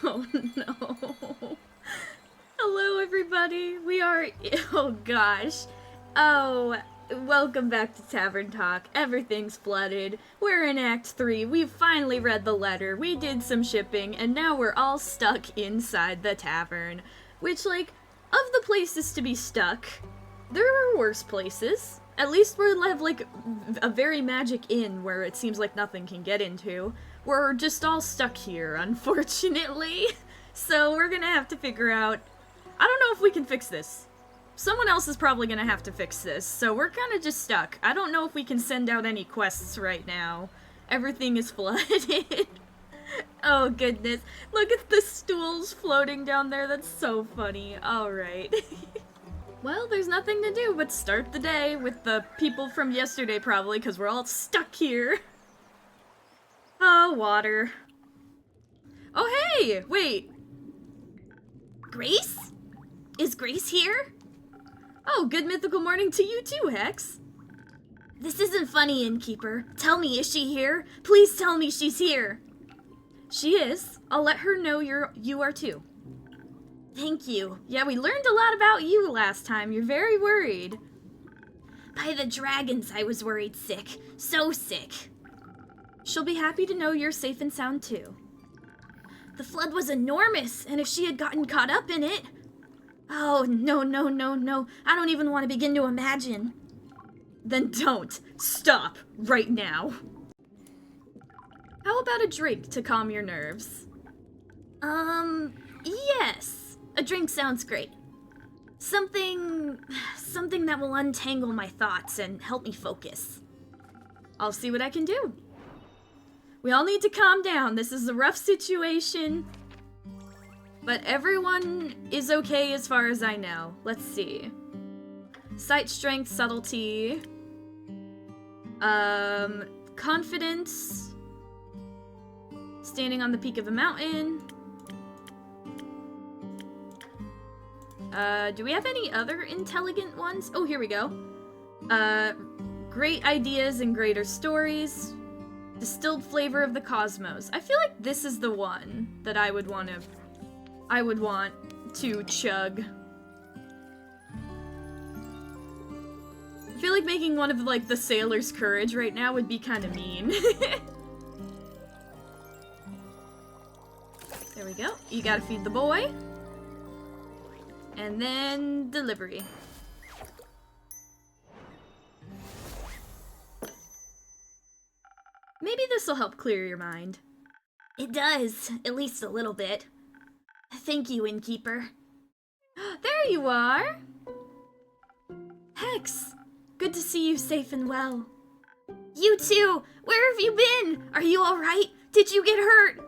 Oh no. Hello everybody, oh gosh. Oh, welcome back to Tavern Talk. Everything's flooded. We're in Act 3, we've finally read the letter, we did some shipping, and now we're all stuck inside the tavern. Which, like, of the places to be stuck, there are worse places. At least we'll have, like, a very magic inn where it seems like nothing can get into. We're just all stuck here, unfortunately. So we're gonna have to figure out... I don't know if we can fix this. Someone else is probably gonna have to fix this, so we're kinda just stuck. I don't know if we can send out any quests right now. Everything is flooded. Oh goodness. Look at the stools floating down there, that's so funny. Alright. Well, there's nothing to do but start the day with the people from yesterday probably, because we're all stuck here. Oh, water. Oh, hey! Wait. Grace? Is Grace here? Oh, good mythical morning to you too, Hex. This isn't funny, Innkeeper. Tell me, is she here? Please tell me she's here. She is. I'll let her know you are too. Thank you. Yeah, we learned a lot about you last time. You're very worried. By the dragons, I was worried sick. So sick. She'll be happy to know you're safe and sound too. The flood was enormous, and if she had gotten caught up in it... Oh, no. I don't even want to begin to imagine. Then don't. Stop. Right now. How about a drink to calm your nerves? Yes. A drink sounds great. Something that will untangle my thoughts and help me focus. I'll see what I can do. We all need to calm down. This is a rough situation. But everyone is okay as far as I know. Let's see. Sight, strength, subtlety. Confidence. Standing on the peak of a mountain. Do we have any other intelligent ones? Oh, here we go. Great ideas and greater stories. Distilled flavor of the cosmos. I feel like this is the one that I would want to chug. I feel like making one of, like, the sailor's courage right now would be kind of mean. There we go. You gotta feed the boy. And then delivery. Maybe this'll help clear your mind. It does, at least a little bit. Thank you, Innkeeper. There you are! Hex! Good to see you safe and well. You too! Where have you been? Are you alright? Did you get hurt?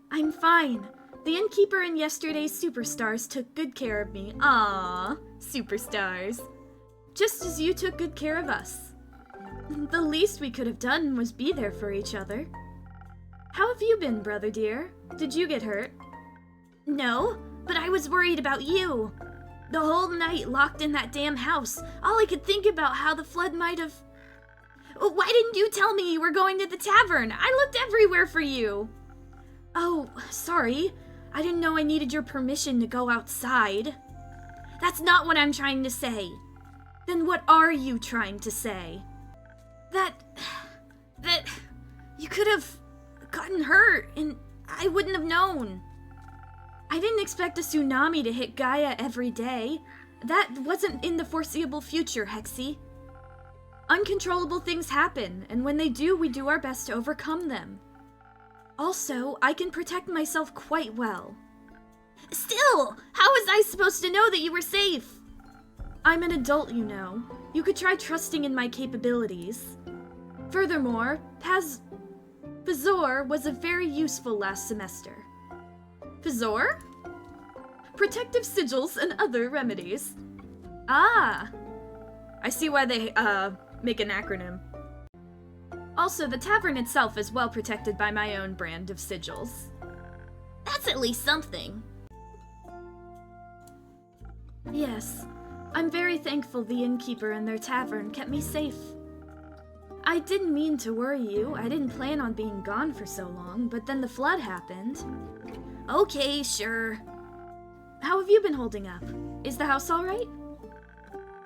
I'm fine. The Innkeeper and yesterday's superstars took good care of me. Aww, superstars. Just as you took good care of us. The least we could have done was be there for each other. How have you been, brother dear? Did you get hurt? No, but I was worried about you. The whole night locked in that damn house, all I could think about how the flood might have... Why didn't you tell me you were going to the tavern? I looked everywhere for you. Oh, sorry. I didn't know I needed your permission to go outside. That's not what I'm trying to say. Then what are you trying to say? That you could have gotten hurt and I wouldn't have known. I didn't expect a tsunami to hit Gaia every day. That wasn't in the foreseeable future, Hexy. Uncontrollable things happen, and when they do, we do our best to overcome them. Also, I can protect myself quite well. Still, how was I supposed to know that you were safe? I'm an adult, you know. You could try trusting in my capabilities. Furthermore, Pazor was a very useful last semester. Pazor? Protective sigils and other remedies. Ah! I see why they, make an acronym. Also, the tavern itself is well protected by my own brand of sigils. That's at least something. Yes, I'm very thankful the Innkeeper and their tavern kept me safe. I didn't mean to worry you. I didn't plan on being gone for so long, but then the flood happened. Okay, sure. How have you been holding up? Is the house alright?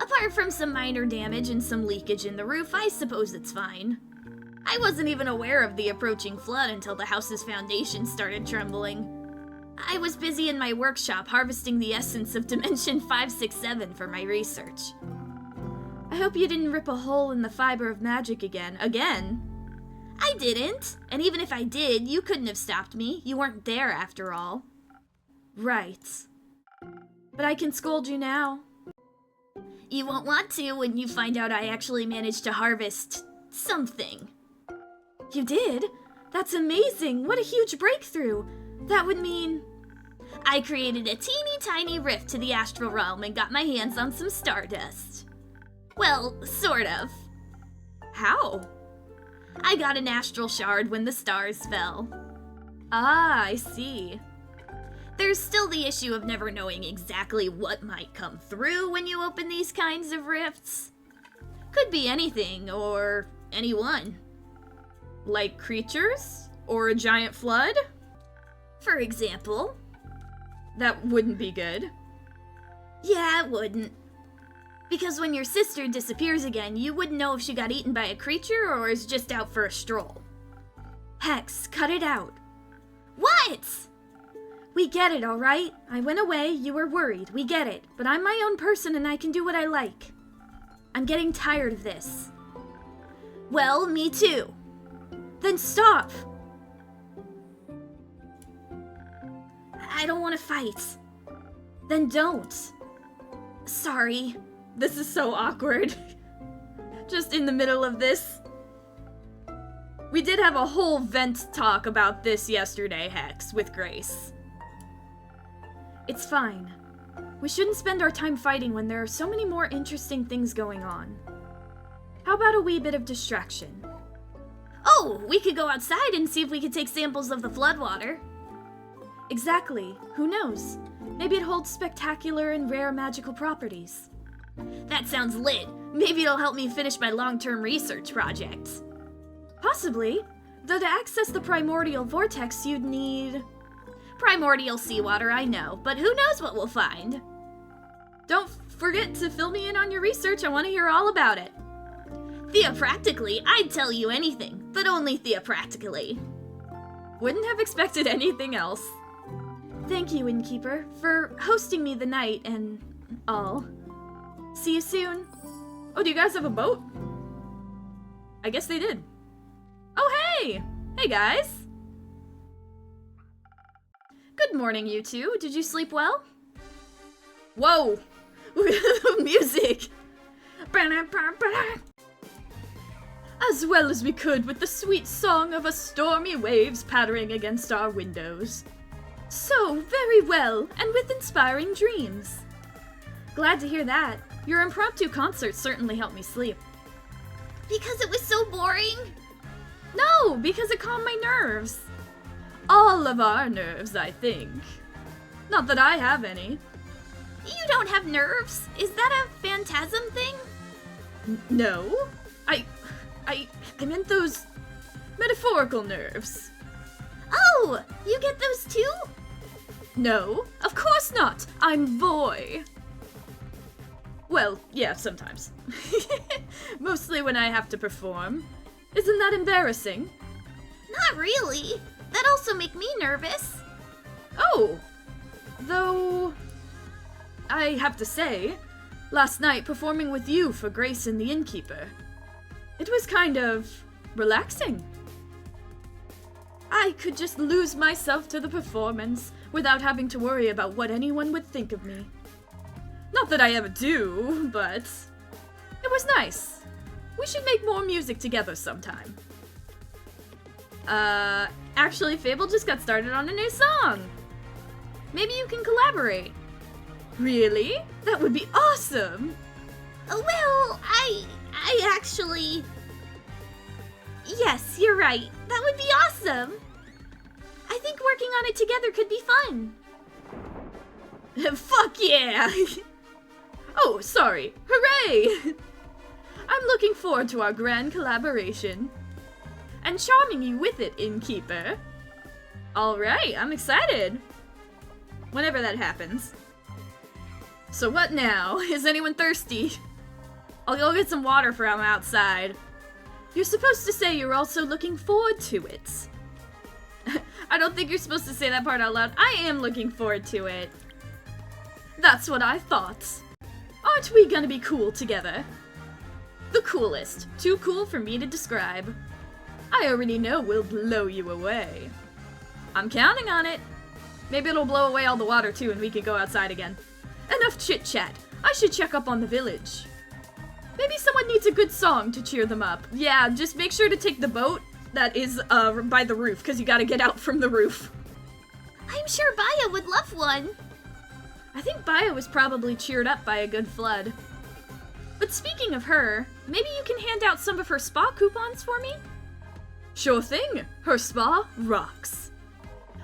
Apart from some minor damage and some leakage in the roof, I suppose it's fine. I wasn't even aware of the approaching flood until the house's foundation started trembling. I was busy in my workshop harvesting the essence of Dimension 567 for my research. I hope you didn't rip a hole in the fiber of magic again. Again? I didn't. And even if I did, you couldn't have stopped me. You weren't there after all. Right. But I can scold you now. You won't want to when you find out I actually managed to harvest something. You did? That's amazing! What a huge breakthrough! That would mean... I created a teeny tiny rift to the astral realm and got my hands on some stardust. Well, sort of. How? I got an astral shard when the stars fell. Ah, I see. There's still the issue of never knowing exactly what might come through when you open these kinds of rifts. Could be anything, or anyone. Like creatures? Or a giant flood? For example. That wouldn't be good. Yeah, it wouldn't. Because when your sister disappears again, you wouldn't know if she got eaten by a creature or is just out for a stroll. Hex, cut it out. What? We get it, alright? I went away, you were worried, we get it. But I'm my own person and I can do what I like. I'm getting tired of this. Well, me too. Then stop! I don't want to fight. Then don't. Sorry. This is so awkward. Just in the middle of this. We did have a whole vent talk about this yesterday, Hex, with Grace. It's fine. We shouldn't spend our time fighting when there are so many more interesting things going on. How about a wee bit of distraction? Oh, we could go outside and see if we could take samples of the floodwater. Exactly. Who knows? Maybe it holds spectacular and rare magical properties. That sounds lit. Maybe it'll help me finish my long-term research project. Possibly. Though to access the primordial vortex, you'd need... Primordial seawater, I know, but who knows what we'll find? Don't forget to fill me in on your research. I want to hear all about it. Theopractically, I'd tell you anything, but only theopractically. Wouldn't have expected anything else. Thank you, Innkeeper, for hosting me the night and all. See you soon. Oh, do you guys have a boat? I guess they did. Oh, hey! Hey, guys! Good morning, you two. Did you sleep well? Whoa! Music! As well as we could with the sweet song of a stormy waves pattering against our windows. So, very well, and with inspiring dreams. Glad to hear that. Your impromptu concert certainly helped me sleep. Because it was so boring? No, because it calmed my nerves. All of our nerves, I think. Not that I have any. You don't have nerves? Is that a phantasm thing? No. I meant those metaphorical nerves. Oh, you get those too? No, of course not. I'm Voy. Well, yeah, sometimes. Mostly when I have to perform. Isn't that embarrassing? Not really. That also make me nervous. Oh. Though, I have to say, last night performing with you for Grace and the Innkeeper, it was kind of relaxing. I could just lose myself to the performance without having to worry about what anyone would think of me. Not that I ever do, but it was nice. We should make more music together sometime. Actually, Fable just got started on a new song. Maybe you can collaborate. Really? That would be awesome! Well, I actually... Yes, you're right. That would be awesome! I think working on it together could be fun. Fuck yeah! Oh, sorry. Hooray! I'm looking forward to our grand collaboration. And charming you with it, Innkeeper. Alright, I'm excited. Whenever that happens. So what now? Is anyone thirsty? I'll go get some water from outside. You're supposed to say you're also looking forward to it. I don't think you're supposed to say that part out loud. I am looking forward to it. That's what I thought. Aren't we gonna be cool together? The coolest. Too cool for me to describe. I already know we'll blow you away. I'm counting on it. Maybe it'll blow away all the water too and we can go outside again. Enough chit-chat. I should check up on the village. Maybe someone needs a good song to cheer them up. Yeah, just make sure to take the boat that is by the roof, because you gotta get out from the roof. I'm sure Baya would love one. I think Baya was probably cheered up by a good flood. But speaking of her, maybe you can hand out some of her spa coupons for me? Sure thing. Her spa rocks.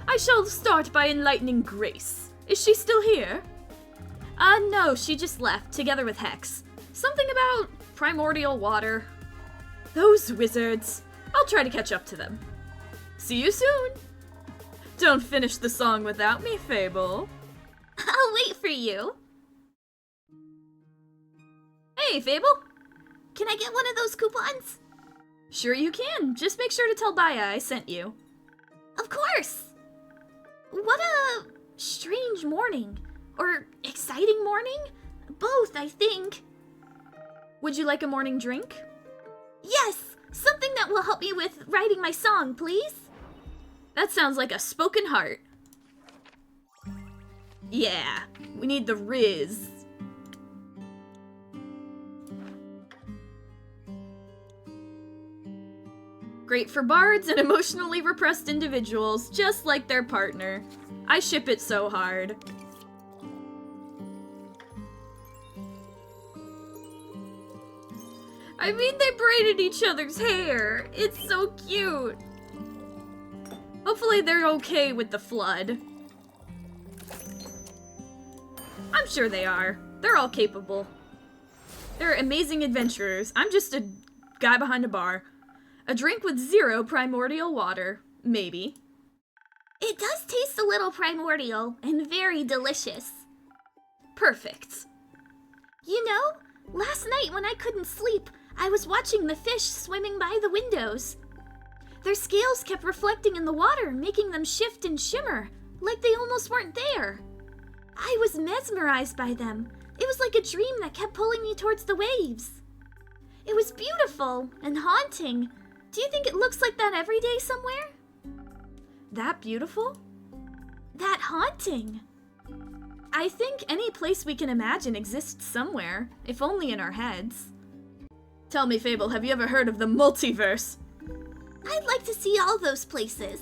I shall start by enlightening Grace. Is she still here? No, she just left, together with Hex. Something about primordial water. Those wizards. I'll try to catch up to them. See you soon. Don't finish the song without me, Fable. I'll wait for you. Hey, Fable. Can I get one of those coupons? Sure you can. Just make sure to tell Baya I sent you. Of course. What a strange morning. Or exciting morning? Both, I think. Would you like a morning drink? Yes, something that will help me with writing my song, please. That sounds like a spoken heart. Yeah, we need the Riz. Great for bards and emotionally repressed individuals, just like their partner. I ship it so hard. I mean, they braided each other's hair. It's so cute. Hopefully they're okay with the flood. I'm sure they are. They're all capable. They're amazing adventurers. I'm just a guy behind a bar. A drink with 0 primordial water. Maybe. It does taste a little primordial and very delicious. Perfect. You know, last night when I couldn't sleep, I was watching the fish swimming by the windows. Their scales kept reflecting in the water, making them shift and shimmer, like they almost weren't there. I was mesmerized by them. It was like a dream that kept pulling me towards the waves. It was beautiful and haunting. Do you think it looks like that every day somewhere? That beautiful? That haunting. I think any place we can imagine exists somewhere, if only in our heads. Tell me, Fable, have you ever heard of the multiverse? I'd like to see all those places.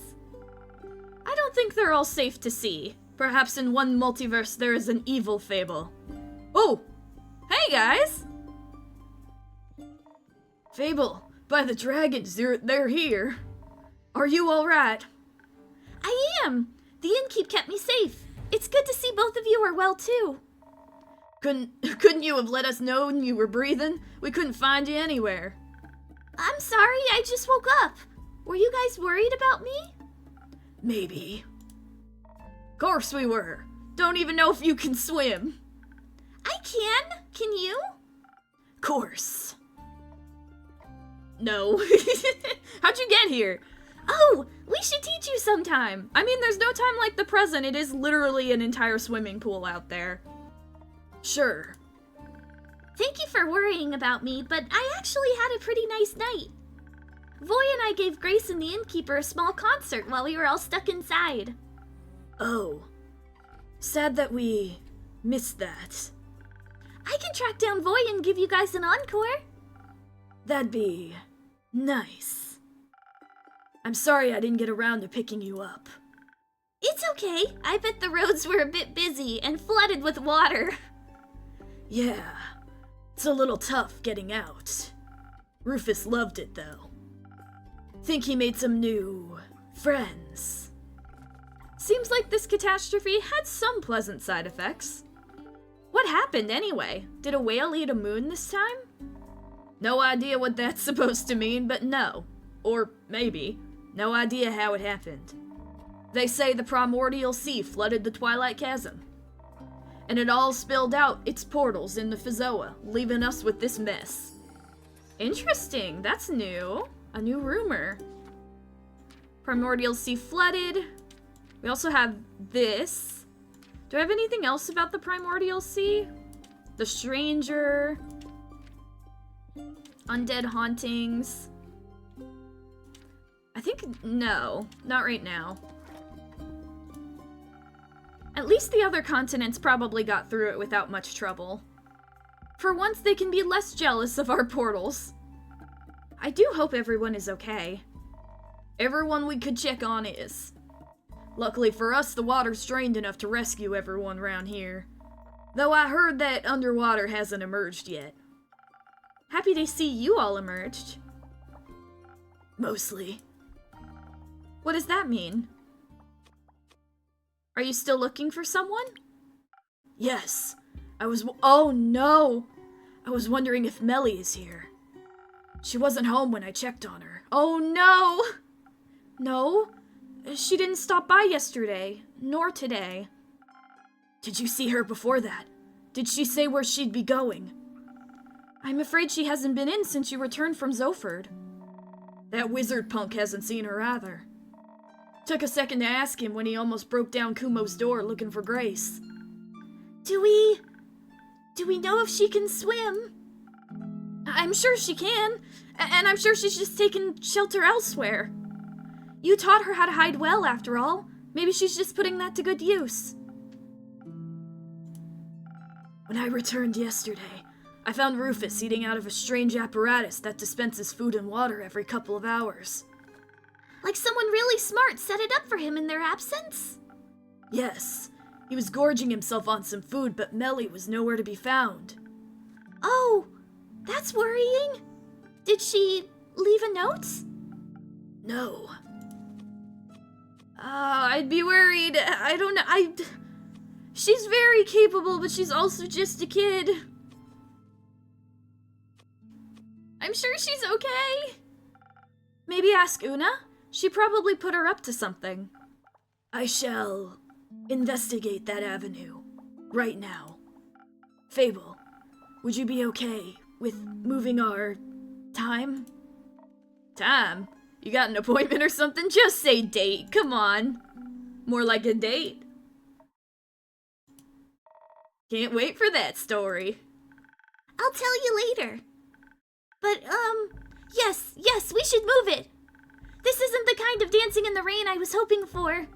I don't think they're all safe to see. Perhaps in one multiverse there is an evil Fable. Oh! Hey, guys! Fable, by the dragons, they're here. Are you alright? I am! The Innkeeper kept me safe. It's good to see both of you are well, too. Couldn't you have let us know when you were breathing? We couldn't find you anywhere. I'm sorry, I just woke up. Were you guys worried about me? Maybe. Course we were. Don't even know if you can swim. I can. Can you? Course. No. How'd you get here? Oh, we should teach you sometime. I mean, there's no time like the present. It is literally an entire swimming pool out there. Sure. Thank you for worrying about me, but I actually had a pretty nice night. Voy and I gave Grace and the Innkeeper a small concert while we were all stuck inside. Oh. Sad that we missed that. I can track down Voy and give you guys an encore. That'd be nice. I'm sorry I didn't get around to picking you up. It's okay. I bet the roads were a bit busy and flooded with water. Yeah, it's a little tough getting out. Rufus loved it, though. Think he made some new friends. Seems like this catastrophe had some pleasant side effects. What happened, anyway? Did a whale eat a moon this time? No idea what that's supposed to mean, but no. Or maybe. No idea how it happened. They say the primordial sea flooded the Twilight Chasm, and it all spilled out its portals in the Fizoa, leaving us with this mess. Interesting, that's new. A new rumor. Primordial sea flooded. We also have this. Do I have anything else about the Primordial Sea? The Stranger. Undead hauntings. I think, no, not right now. At least the other continents probably got through it without much trouble. For once, they can be less jealous of our portals. I do hope everyone is okay. Everyone we could check on is. Luckily for us, the water's drained enough to rescue everyone around here. Though I heard that underwater hasn't emerged yet. Happy to see you all emerged. Mostly. What does that mean? Are you still looking for someone? Yes. Oh no! I was wondering if Melly is here. She wasn't home when I checked on her. Oh no! No? She didn't stop by yesterday, nor today. Did you see her before that? Did she say where she'd be going? I'm afraid she hasn't been in since you returned from Zoford. That wizard punk hasn't seen her either. Took a second to ask him when he almost broke down Kumo's door looking for Grace. Do we know if she can swim? I'm sure she can, and I'm sure she's just taken shelter elsewhere. You taught her how to hide well, after all. Maybe she's just putting that to good use. When I returned yesterday, I found Rufus eating out of a strange apparatus that dispenses food and water every couple of hours. Like someone really smart set it up for him in their absence? Yes. He was gorging himself on some food, but Melly was nowhere to be found. Oh, that's worrying. Did she leave a note? No. I'd be worried. I don't know. She's very capable, but she's also just a kid. I'm sure she's okay. Maybe ask Una? She probably put her up to something. I shall investigate that avenue right now. Fable, would you be okay with moving our time? Time? You got an appointment or something? Just say date, come on. More like a date. Can't wait for that story. I'll tell you later. But, yes, we should move it. This isn't the kind of dancing in the rain I was hoping for.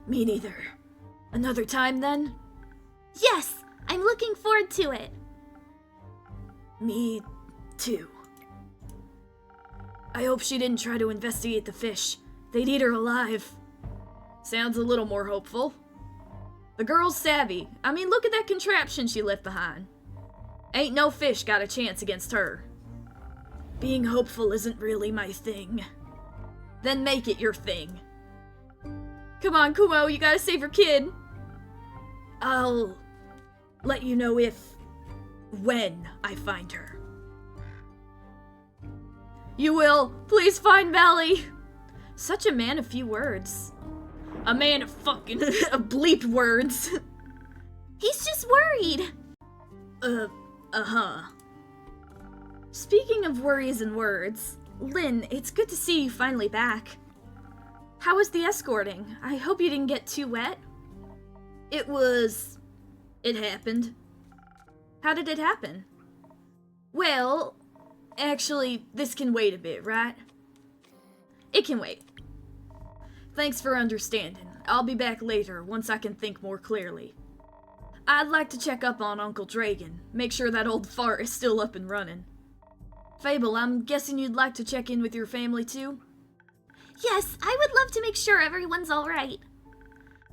Me neither. Another time, then? Yes, I'm looking forward to it. Me too. I hope she didn't try to investigate the fish. They'd eat her alive. Sounds a little more hopeful. The girl's savvy. I mean, look at that contraption she left behind. Ain't no fish got a chance against her. Being hopeful isn't really my thing. Then make it your thing. Come on, Kumo, you gotta save your kid. I'll let you know when I find her. You will. Please find Melly. Such a man of few words. A man of fucking bleeped words. He's just worried. Uh-huh. Speaking of worries and words, Lynn, it's good to see you finally back. How was the escorting? I hope you didn't get too wet. It happened. How did it happen? Well, actually, this can wait a bit, right? It can wait. Thanks for understanding. I'll be back later once I can think more clearly. I'd like to check up on Uncle Dragon, make sure that old fart is still up and running. Fable, I'm guessing you'd like to check in with your family too? Yes, I would love to make sure everyone's alright.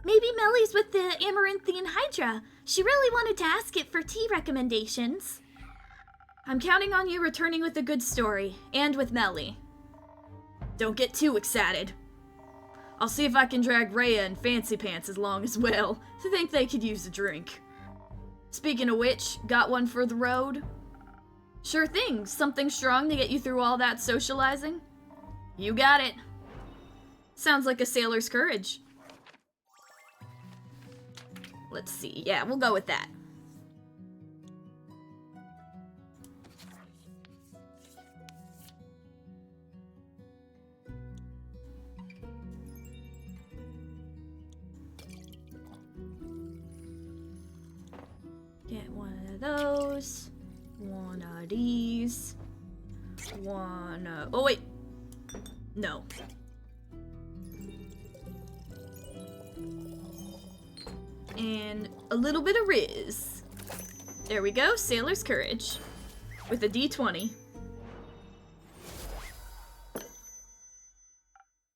Maybe Melly's with the Amaranthian Hydra. She really wanted to ask it for tea recommendations. I'm counting on you returning with a good story, and with Melly. Don't get too excited. I'll see if I can drag Rhea and Fancy Pants along as well, to think they could use a drink. Speaking of which, got one for the road? Sure thing, something strong to get you through all that socializing? You got it. Sounds like a sailor's courage. Let's see. Yeah, we'll go with that. Get one of those. One of these. One of... Oh, wait. No. And a little bit of Riz. There we go, Sailor's Courage. With a D20.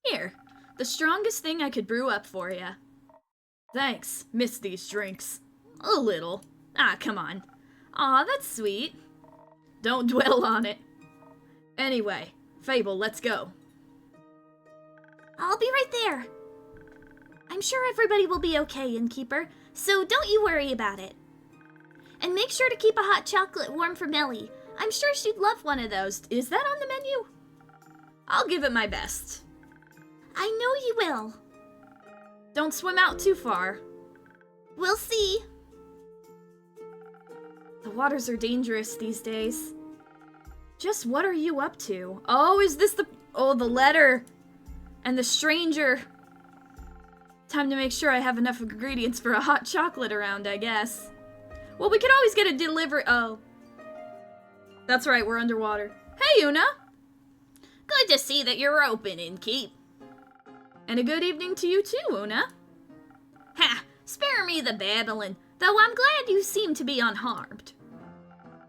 Here, the strongest thing I could brew up for ya. Thanks, miss these drinks. A little. Ah, come on. Aw, that's sweet. Don't dwell on it. Anyway, Fable, let's go. I'll be right there. I'm sure everybody will be okay, Innkeeper, so don't you worry about it. And make sure to keep a hot chocolate warm for Melly. I'm sure she'd love one of those. Is that on the menu? I'll give it my best. I know you will. Don't swim out too far. We'll see. The waters are dangerous these days. Just what are you up to? Oh, is this the... Oh, the letter. And the stranger. Time to make sure I have enough ingredients for a hot chocolate around, I guess. Well, we could always get a delivery... Oh. That's right, we're underwater. Hey, Una! Good to see that you're open, Innkeep. And a good evening to you too, Una. Ha! Spare me the babbling, though I'm glad you seem to be unharmed.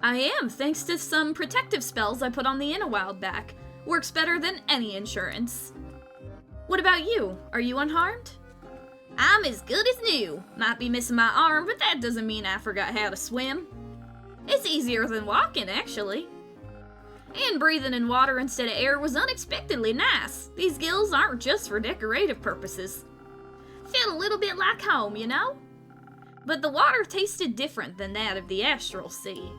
I am, thanks to some protective spells I put on the inn a while back. Works better than any insurance. What about you? Are you unharmed? I'm as good as new. Might be missing my arm, but that doesn't mean I forgot how to swim. It's easier than walking, actually. And breathing in water instead of air was unexpectedly nice. These gills aren't just for decorative purposes. Feel a little bit like home, you know? But the water tasted different than that of the astral sea.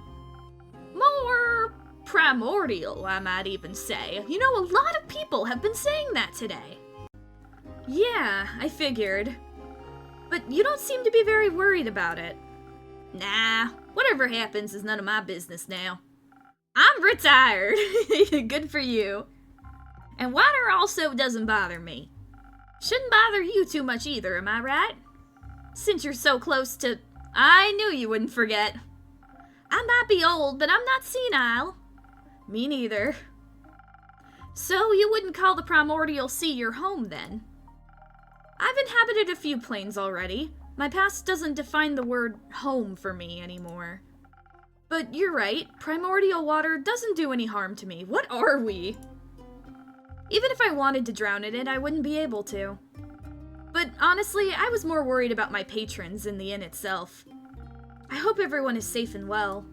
More primordial, I might even say. You know, a lot of people have been saying that today. Yeah, I figured. But you don't seem to be very worried about it. Nah, whatever happens is none of my business now. I'm retired. Good for you. And water also doesn't bother me. Shouldn't bother you too much either, am I right? Since you're so close to... I knew you wouldn't forget. I might be old, but I'm not senile. Me neither. So you wouldn't call the primordial sea your home, then? I've inhabited a few planes already. My past doesn't define the word home for me anymore. But you're right, primordial water doesn't do any harm to me. What are we? Even if I wanted to drown in it, I wouldn't be able to. But honestly, I was more worried about my patrons than the inn itself. I hope everyone is safe and well.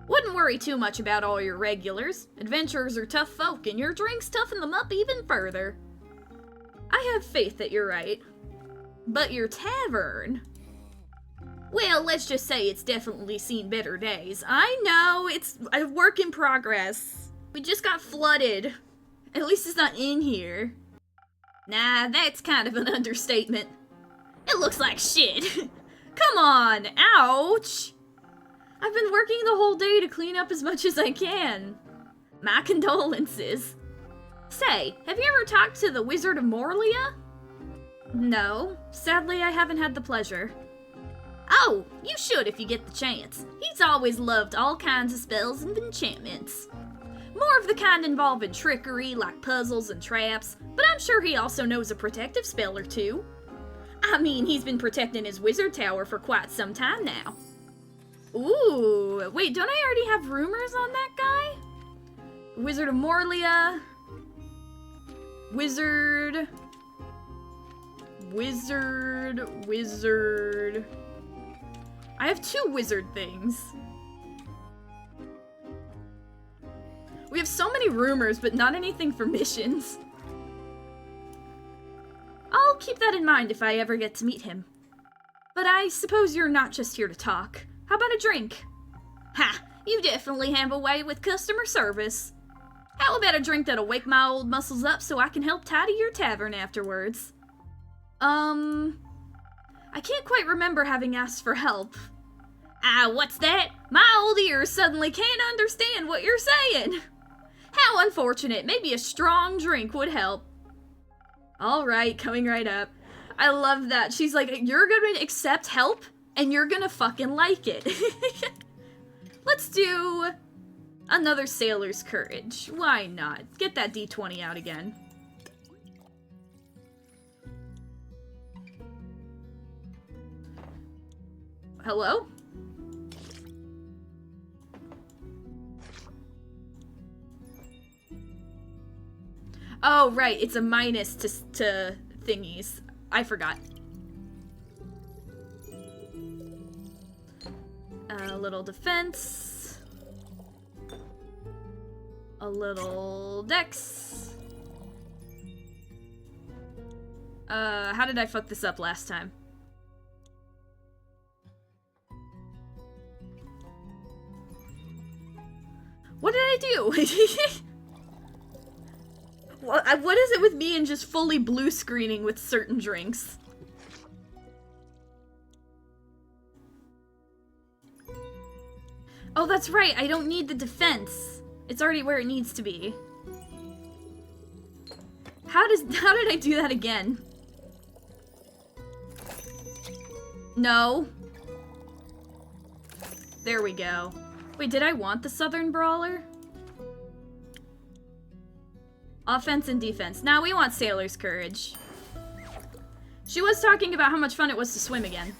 Wouldn't worry too much about all your regulars. Adventurers are tough folk, and your drinks toughen them up even further. I have faith that you're right. But your tavern... Well, let's just say it's definitely seen better days. I know, it's a work in progress. We just got flooded. At least it's not in here. Nah, that's kind of an understatement. It looks like shit. Come on, ouch! I've been working the whole day to clean up as much as I can. My condolences. Say, have you ever talked to the Wizard of Morlia? No, sadly I haven't had the pleasure. Oh, you should if you get the chance. He's always loved all kinds of spells and enchantments. More of the kind involving trickery, like puzzles and traps, but I'm sure he also knows a protective spell or two. I mean, he's been protecting his wizard tower for quite some time now. Ooh, wait, don't I already have rumors on that guy? Wizard of Morlia. Wizard. I have 2 wizard things. We have so many rumors, but not anything for missions. I'll keep that in mind if I ever get to meet him. But I suppose you're not just here to talk. How about a drink? Ha! You definitely have a way with customer service. How about a drink that'll wake my old muscles up so I can help tidy your tavern afterwards? I I can't quite remember having asked for help. Ah, what's that? My old ears suddenly can't understand what you're saying. How unfortunate. Maybe a strong drink would help. Alright, coming right up. I love that. She's like, you're gonna accept help, and you're gonna fucking like it. Let's do another Sailor's Courage. Why not? Get that D20 out again. Hello? Oh, right, it's a minus to thingies. I forgot. A little defense. A little dex. How did I fuck this up last time? What did I do? What is it with me and just fully blue screening with certain drinks? Oh, that's right, I don't need the defense. It's already where it needs to be. How did I do that again? No. There we go. Wait, did I want the Southern Brawler? Offense and defense. Now we want Sailor's Courage. She was talking about how much fun it was to swim again.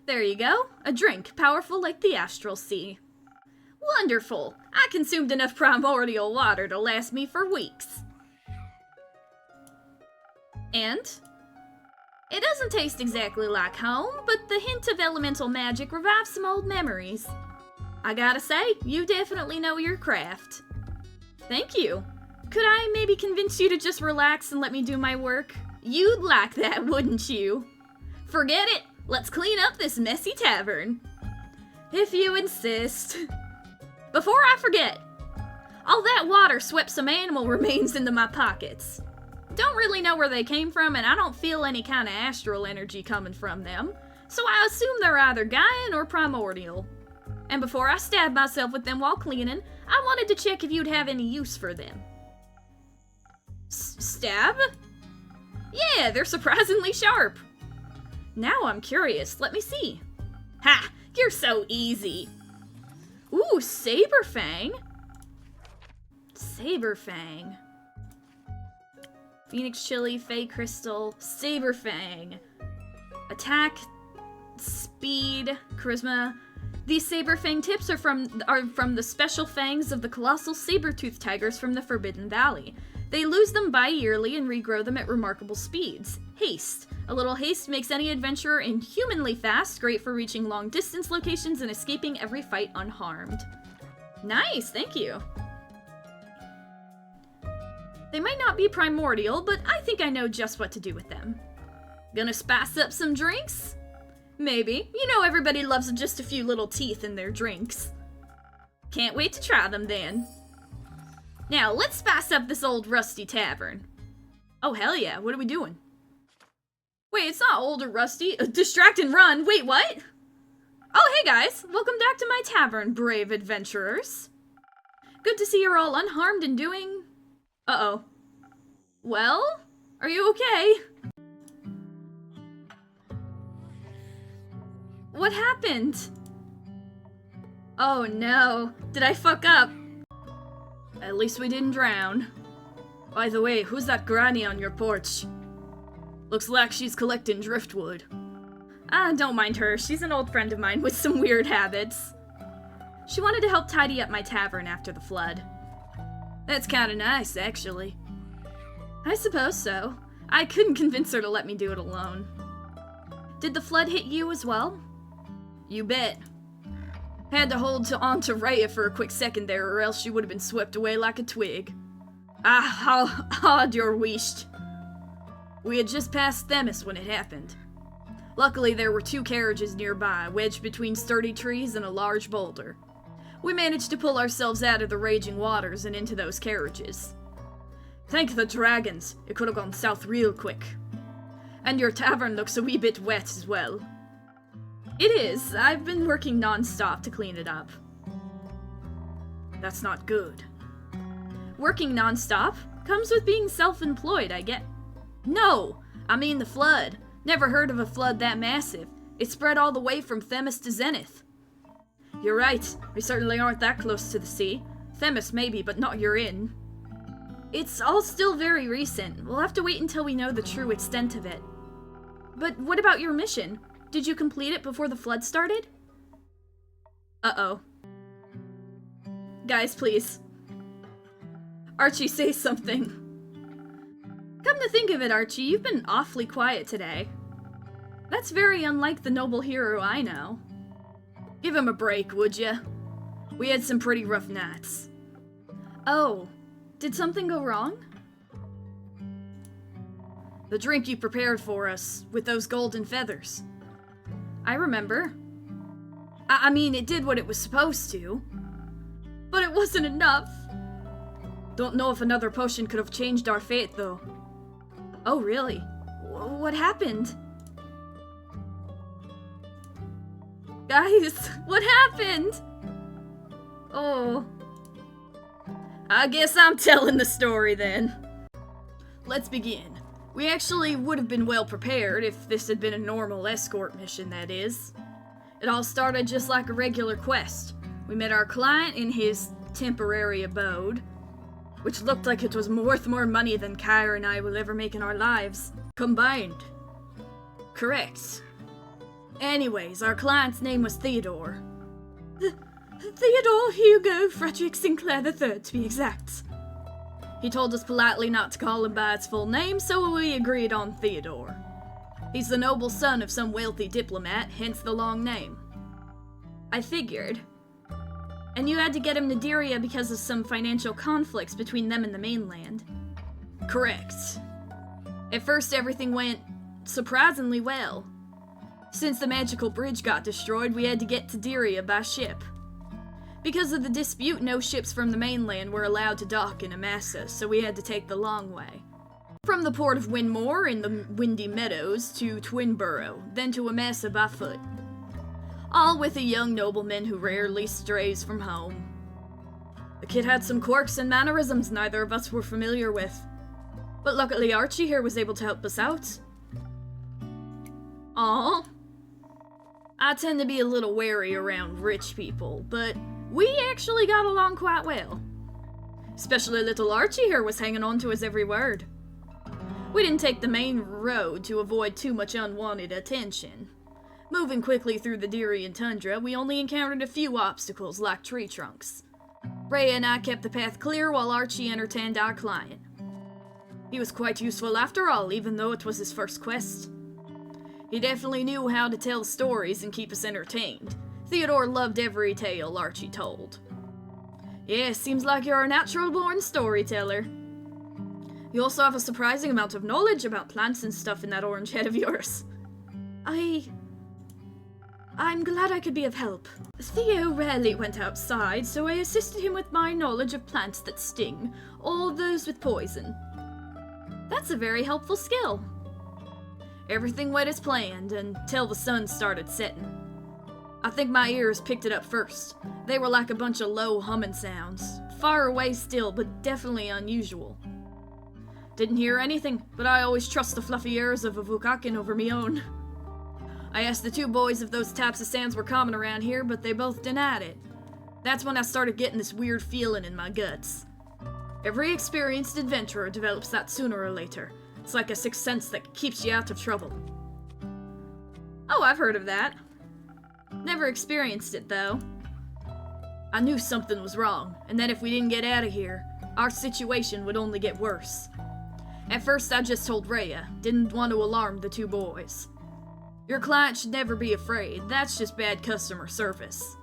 There you go. A drink, powerful like the astral sea. Wonderful. I consumed enough primordial water to last me for weeks. And? It doesn't taste exactly like home, but the hint of elemental magic revives some old memories. I gotta say, you definitely know your craft. Thank you. Could I maybe convince you to just relax and let me do my work? You'd like that, wouldn't you? Forget it. Let's clean up this messy tavern. If you insist. Before I forget, all that water swept some animal remains into my pockets. Don't really know where they came from, and I don't feel any kind of astral energy coming from them, so I assume they're either Gaian or primordial. And before I stab myself with them while cleaning, I wanted to check if you'd have any use for them. Stab? Yeah, they're surprisingly sharp. Now I'm curious. Let me see. Ha! You're so easy. Ooh, Saberfang. Saberfang. Phoenix Chili, Fey Crystal, Saberfang. Attack, speed, charisma. These Saberfang tips are from the special fangs of the colossal saber-toothed tigers from the Forbidden Valley. They lose them bi-yearly and regrow them at remarkable speeds. Haste. A little haste makes any adventurer inhumanly fast, great for reaching long-distance locations and escaping every fight unharmed. Nice, thank you. They might not be primordial, but I think I know just what to do with them. Gonna spice up some drinks? Maybe. You know everybody loves just a few little teeth in their drinks. Can't wait to try them then. Now, let's spice up this old rusty tavern. Oh, hell yeah. What are we doing? Wait, it's not old or rusty. Distract and run. Wait, what? Oh, hey guys. Welcome back to my tavern, brave adventurers. Good to see you're all unharmed and doing... Uh-oh. Well? Are you okay? What happened? Oh no. Did I fuck up? At least we didn't drown. By the way, who's that granny on your porch? Looks like she's collecting driftwood. Ah, don't mind her. She's an old friend of mine with some weird habits. She wanted to help tidy up my tavern after the flood. That's kinda nice, actually. I suppose so. I couldn't convince her to let me do it alone. Did the flood hit you as well? You bet. Had to hold on to Raya for a quick second there, or else she would have been swept away like a twig. Ah, how your wished. We had just passed Themis when it happened. Luckily, there were 2 carriages nearby, wedged between sturdy trees and a large boulder. We managed to pull ourselves out of the raging waters and into those carriages. Thank the dragons. It could have gone south real quick. And your tavern looks a wee bit wet as well. It is. I've been working non-stop to clean it up. That's not good. Working non-stop comes with being self-employed, I get. No! I mean the flood. Never heard of a flood that massive. It spread all the way from Themis to Zenith. You're right. We certainly aren't that close to the sea. Themis maybe, but not your inn. It's all still very recent. We'll have to wait until we know the true extent of it. But what about your mission? Did you complete it before the flood started? Uh-oh. Guys, please. Archie, say something. Come to think of it, Archie, you've been awfully quiet today. That's very unlike the noble hero I know. Give him a break, would ya? We had some pretty rough nights. Oh, did something go wrong? The drink you prepared for us, with those golden feathers. I remember. I mean, it did what it was supposed to. But it wasn't enough. Don't know if another potion could have changed our fate, though. Oh, really? What happened? Guys, what happened? Oh. I guess I'm telling the story then. Let's begin. We actually would have been well prepared if this had been a normal escort mission, that is. It all started just like a regular quest. We met our client in his temporary abode, which looked like it was worth more money than Kyra and I will ever make in our lives. Combined. Correct. Anyways, our client's name was Theodore. Theodore Hugo Frederick Sinclair III, to be exact. He told us politely not to call him by its full name, so we agreed on Theodore. He's the noble son of some wealthy diplomat, hence the long name. I figured. And you had to get him to Dyria because of some financial conflicts between them and the mainland. Correct. At first everything went surprisingly well. Since the magical bridge got destroyed, we had to get to Dyria by ship. Because of the dispute, no ships from the mainland were allowed to dock in Amasa, so we had to take the long way. From the port of Windmore in the Windy Meadows to Twinborough, then to Amasa by foot. All with a young nobleman who rarely strays from home. The kid had some quirks and mannerisms neither of us were familiar with. But luckily Archie here was able to help us out. Aw. I tend to be a little wary around rich people, but we actually got along quite well. Especially little Archie here was hanging on to his every word. We didn't take the main road to avoid too much unwanted attention. Moving quickly through the Dyrian tundra, we only encountered a few obstacles like tree trunks. Rhea and I kept the path clear while Archie entertained our client. He was quite useful after all, even though it was his first quest. He definitely knew how to tell stories and keep us entertained. Theodore loved every tale Archie told. Yeah, seems like you're a natural-born storyteller. You also have a surprising amount of knowledge about plants and stuff in that orange head of yours. I'm glad I could be of help. Theo rarely went outside, so I assisted him with my knowledge of plants that sting, or those with poison. That's a very helpful skill. Everything went as planned until the sun started setting. I think my ears picked it up first. They were like a bunch of low humming sounds. Far away still, but definitely unusual. Didn't hear anything, but I always trust the fluffy ears of a Vukakin over me own. I asked the two boys if those types of sounds were common around here, but they both denied it. That's when I started getting this weird feeling in my guts. Every experienced adventurer develops that sooner or later. It's like a sixth sense that keeps you out of trouble. Oh, I've heard of that. Never experienced it, though. I knew something was wrong, and that if we didn't get out of here, our situation would only get worse. At first, I just told Rhea, didn't want to alarm the two boys. Your client should never be afraid, that's just bad customer service.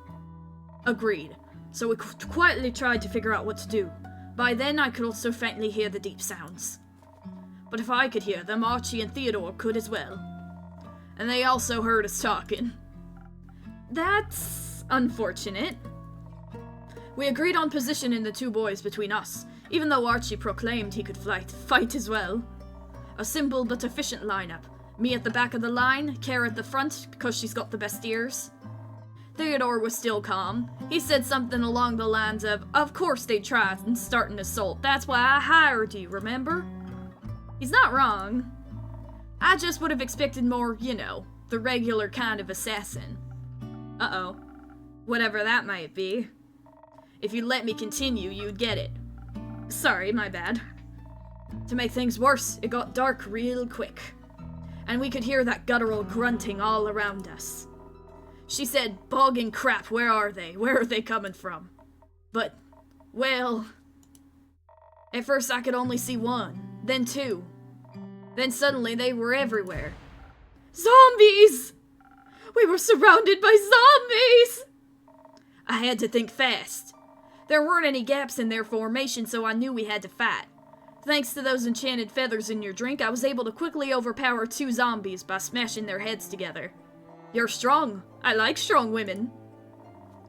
Agreed, so we quietly tried to figure out what to do. By then, I could also faintly hear the deep sounds. But if I could hear them, Archie and Theodore could as well. And they also heard us talking. That's unfortunate. We agreed on positioning the two boys between us, even though Archie proclaimed he could fight as well. A simple but efficient lineup, Me at the back of the line, Care at the front, because she's got the best ears. Theodore was still calm. He said something along the lines of course they'd try and start an assault. That's why I hired you, remember? He's not wrong. I just would have expected more, the regular kind of assassin. Uh-oh. Whatever that might be. If you'd let me continue, you'd get it. Sorry, my bad. To make things worse, it got dark real quick. And we could hear that guttural grunting all around us. She said, "Bog and crap, where are they? Where are they coming from?" But, well... At first I could only see one, then two. Then suddenly they were everywhere. Zombies! We were surrounded by zombies! I had to think fast. There weren't any gaps in their formation, so I knew we had to fight. Thanks to those enchanted feathers in your drink, I was able to quickly overpower 2 zombies by smashing their heads together. You're strong. I like strong women.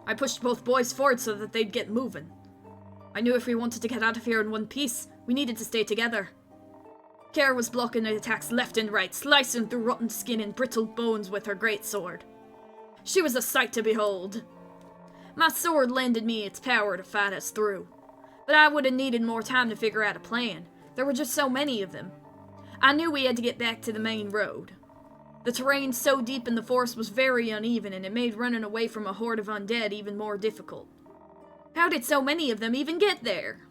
I pushed both boys forward so that they'd get moving. I knew if we wanted to get out of here in one piece, we needed to stay together. Care was blocking the attacks left and right, slicing through rotten skin and brittle bones with her greatsword. She was a sight to behold. My sword lended me its power to fight us through. But I would have needed more time to figure out a plan. There were just so many of them. I knew we had to get back to the main road. The terrain so deep in the forest was very uneven, and it made running away from a horde of undead even more difficult. How did so many of them even get there?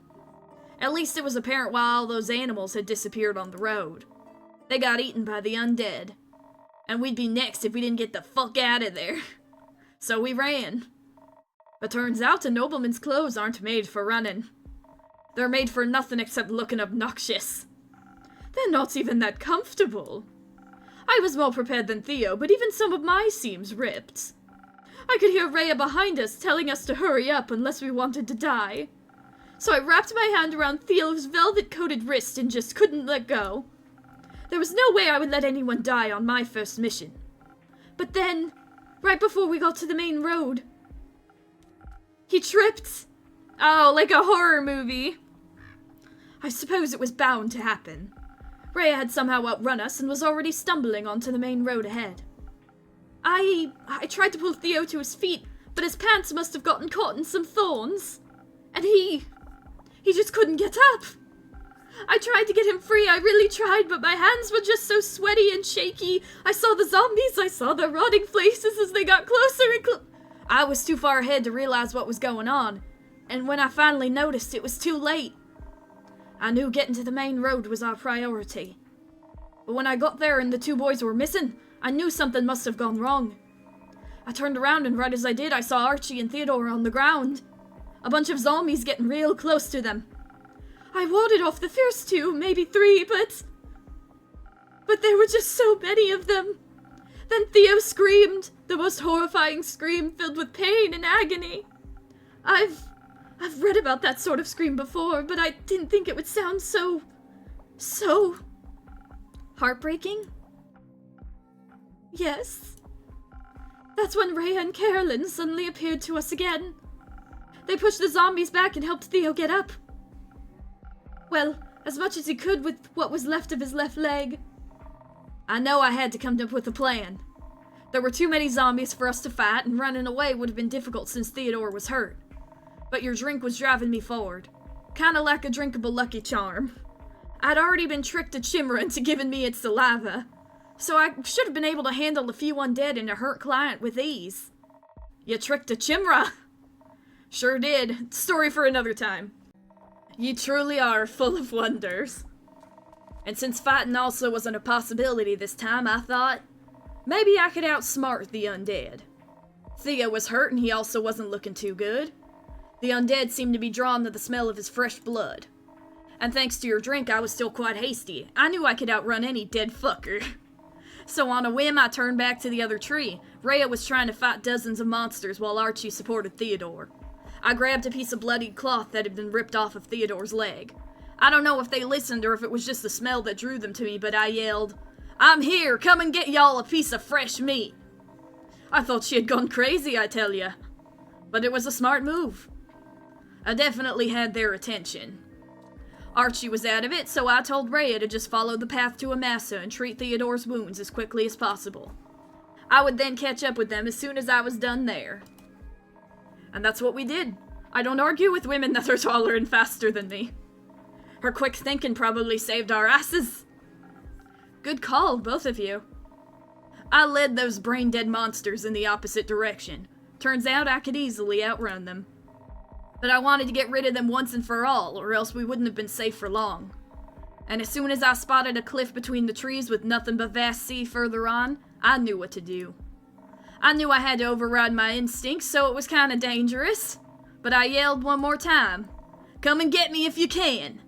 At least it was apparent why all those animals had disappeared on the road. They got eaten by the undead. And we'd be next if we didn't get the fuck out of there. So we ran. But turns out a nobleman's clothes aren't made for running. They're made for nothing except looking obnoxious. They're not even that comfortable. I was more prepared than Theo, but even some of my seams ripped. I could hear Rhea behind us telling us to hurry up unless we wanted to die. So I wrapped my hand around Theo's velvet-coated wrist and just couldn't let go. There was no way I would let anyone die on my first mission. But then, right before we got to the main road, he tripped. Oh, like a horror movie. I suppose it was bound to happen. Rhea had somehow outrun us and was already stumbling onto the main road ahead. I tried to pull Theo to his feet, but his pants must have gotten caught in some thorns. And he just couldn't get up. I tried to get him free, I really tried, but my hands were just so sweaty and shaky. I saw the zombies, I saw their rotting faces as they got closer and I was too far ahead to realize what was going on, and when I finally noticed, it was too late. I knew getting to the main road was our priority. But when I got there and the 2 boys were missing, I knew something must have gone wrong. I turned around and right as I did, I saw Archie and Theodore on the ground. A bunch of zombies getting real close to them. I warded off the first 2, maybe 3, but there were just so many of them. Then Theo screamed, the most horrifying scream filled with pain and agony. I've read about that sort of scream before, but I didn't think it would sound so heartbreaking. Yes. That's when Rhea and Carolyn suddenly appeared to us again. They pushed the zombies back and helped Theo get up. Well, as much as he could with what was left of his left leg. I know I had to come up with a plan. There were too many zombies for us to fight, and running away would have been difficult since Theodore was hurt. But your drink was driving me forward. Kinda like a drinkable Lucky Charm. I'd already been tricked to Chimera into giving me its saliva, so I should have been able to handle a few undead and a hurt client with ease. You tricked a Chimera! Sure did. Story for another time. You truly are full of wonders. And since fighting also wasn't a possibility this time, I thought, maybe I could outsmart the undead. Theo was hurt and he also wasn't looking too good. The undead seemed to be drawn to the smell of his fresh blood. And thanks to your drink, I was still quite hasty. I knew I could outrun any dead fucker. So on a whim, I turned back to the other tree. Rhea was trying to fight dozens of monsters while Archie supported Theodore. I grabbed a piece of bloodied cloth that had been ripped off of Theodore's leg. I don't know if they listened or if it was just the smell that drew them to me, but I yelled, "I'm here! Come and get y'all a piece of fresh meat!" I thought she had gone crazy, I tell ya. But it was a smart move. I definitely had their attention. Archie was out of it, so I told Rhea to just follow the path to Amasa and treat Theodore's wounds as quickly as possible. I would then catch up with them as soon as I was done there. And that's what we did. I don't argue with women that are taller and faster than me. Her quick thinking probably saved our asses. Good call, both of you. I led those brain-dead monsters in the opposite direction. Turns out I could easily outrun them. But I wanted to get rid of them once and for all, or else we wouldn't have been safe for long. And as soon as I spotted a cliff between the trees with nothing but vast sea further on, I knew what to do. I knew I had to override my instincts, so it was kinda dangerous. But I yelled one more time, "Come and get me if you can!"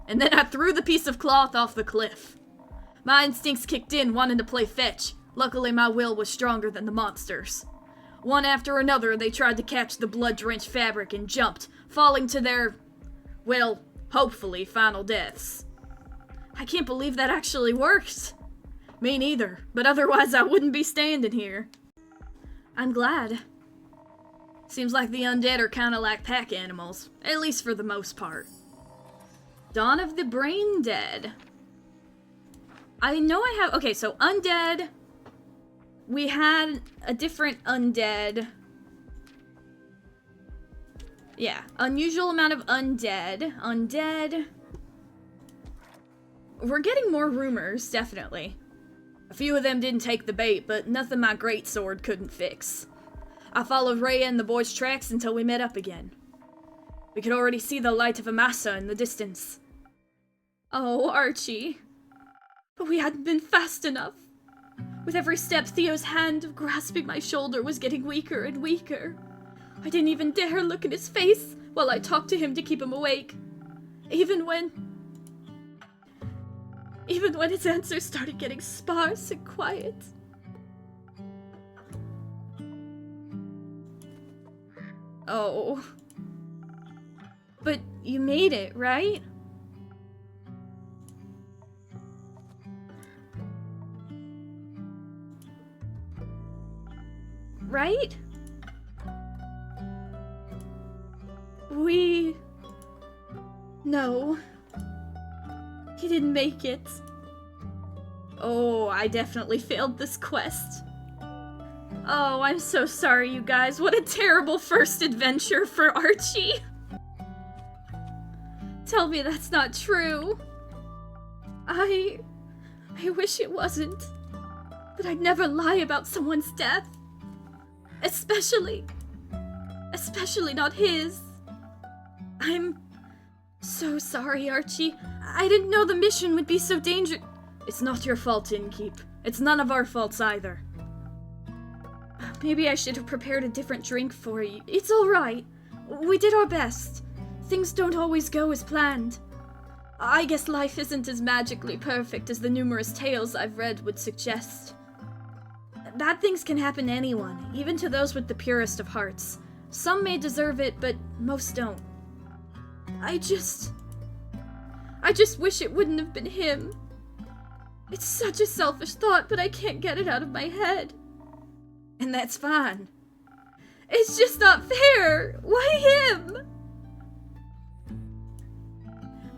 And then I threw the piece of cloth off the cliff. My instincts kicked in, wanting to play fetch. Luckily, my will was stronger than the monsters. One after another, they tried to catch the blood-drenched fabric and jumped, falling to their, well, hopefully, final deaths. I can't believe that actually worked. Me neither, but otherwise I wouldn't be standing here. I'm glad. Seems like the undead are kinda like pack animals, at least for the most part. Dawn of the Brain Dead. I know I have, okay, so undead. We had a different undead. Yeah, unusual amount of undead. Undead. We're getting more rumors, definitely. A few of them didn't take the bait, but nothing my greatsword couldn't fix. I followed Rhea and the boys' tracks until we met up again. We could already see the light of Amasa in the distance. Oh, Archie. But we hadn't been fast enough. With every step, Theo's hand grasping my shoulder was getting weaker and weaker. I didn't even dare look in his face while I talked to him to keep him awake. Even when his answers started getting sparse and quiet. Oh. But you made it, right? Right? No. He didn't make it. Oh, I definitely failed this quest. Oh, I'm so sorry, you guys. What a terrible first adventure for Archie. Tell me that's not true. I wish it wasn't. But I'd never lie about someone's death. Especially not his. I'm so sorry, Archie. I didn't know the mission would be so dangerous. It's not your fault, Innkeeper. It's none of our faults either. Maybe I should have prepared a different drink for you. It's alright. We did our best. Things don't always go as planned. I guess life isn't as magically perfect as the numerous tales I've read would suggest. Bad things can happen to anyone, even to those with the purest of hearts. Some may deserve it, but most don't. I just wish it wouldn't have been him. It's such a selfish thought, but I can't get it out of my head. And that's fine. It's just not fair. Why him?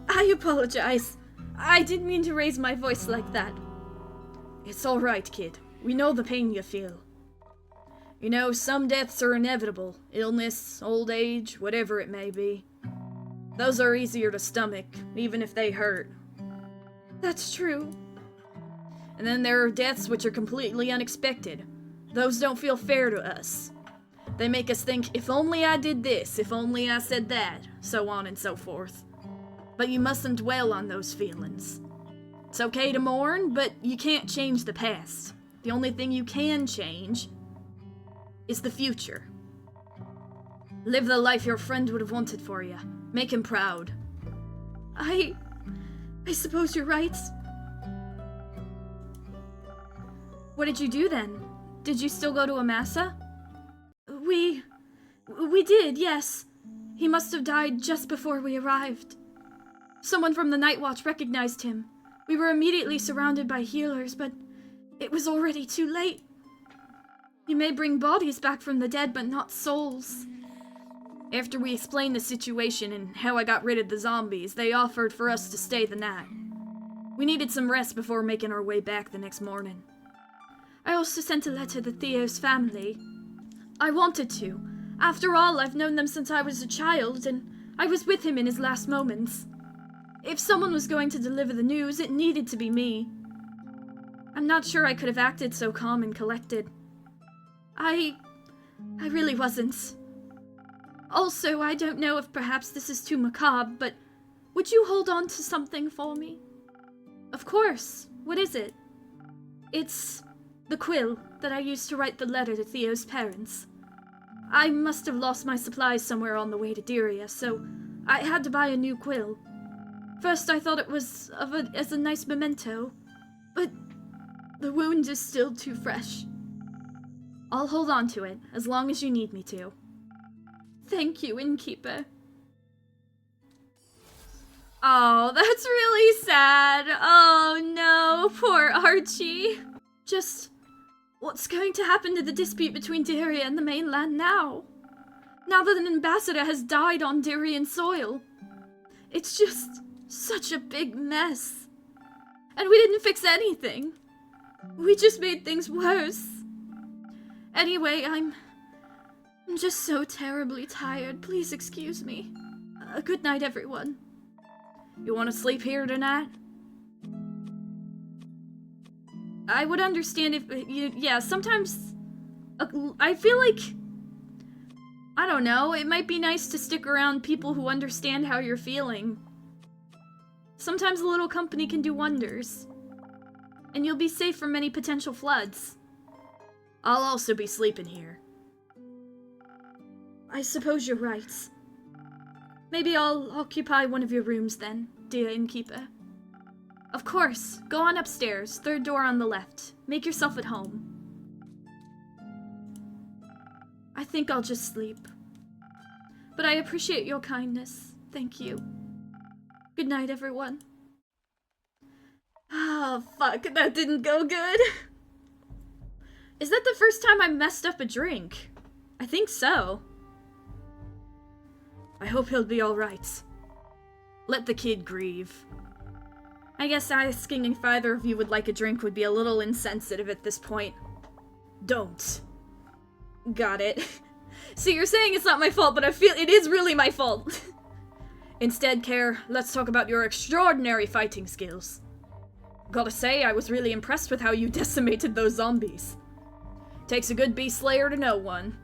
I apologize. I didn't mean to raise my voice like that. It's all right, kid. We know the pain you feel. You know, some deaths are inevitable. Illness, old age, whatever it may be. Those are easier to stomach, even if they hurt. That's true. And then there are deaths which are completely unexpected. Those don't feel fair to us. They make us think, if only I did this, if only I said that, so on and so forth. But you mustn't dwell on those feelings. It's okay to mourn, but you can't change the past. The only thing you can change is the future. Live the life your friend would have wanted for you. Make him proud. I suppose you're right. What did you do then? Did you still go to Amasa? We did, yes. He must have died just before we arrived. Someone from the Night Watch recognized him. We were immediately surrounded by healers, but it was already too late. You may bring bodies back from the dead, but not souls. After we explained the situation and how I got rid of the zombies, they offered for us to stay the night. We needed some rest before making our way back the next morning. I also sent a letter to Theo's family. I wanted to. After all, I've known them since I was a child, and I was with him in his last moments. If someone was going to deliver the news, it needed to be me. I'm not sure I could have acted so calm and collected. I really wasn't. Also, I don't know if perhaps this is too macabre, but would you hold on to something for me? Of course. What is it? It's the quill that I used to write the letter to Theo's parents. I must have lost my supplies somewhere on the way to Dyria, so I had to buy a new quill. First I thought it was as a nice memento, but the wound is still too fresh. I'll hold on to it, as long as you need me to. Thank you, Innkeeper. Oh, that's really sad. Oh no, poor Archie. Just, what's going to happen to the dispute between Dyria and the mainland now? Now that an ambassador has died on Dyrian soil. It's just such a big mess. And we didn't fix anything. We just made things worse. Anyway, I'm just so terribly tired. Please excuse me. Good night, everyone. You want to sleep here tonight? I would understand if yeah, sometimes I feel like, I don't know, it might be nice to stick around people who understand how you're feeling. Sometimes a little company can do wonders. And you'll be safe from any potential floods. I'll also be sleeping here. I suppose you're right. Maybe I'll occupy one of your rooms then, dear Innkeeper. Of course. Go on upstairs, third door on the left. Make yourself at home. I think I'll just sleep. But I appreciate your kindness. Thank you. Good night, everyone. Oh, fuck, that didn't go good. Is that the first time I messed up a drink? I think so. I hope he'll be alright. Let the kid grieve. I guess asking if either of you would like a drink would be a little insensitive at this point. Don't. Got it. So you're saying it's not my fault, but I feel it is really my fault. Instead, Care, let's talk about your extraordinary fighting skills. Gotta say, I was really impressed with how you decimated those zombies. Takes a good beast slayer to know one.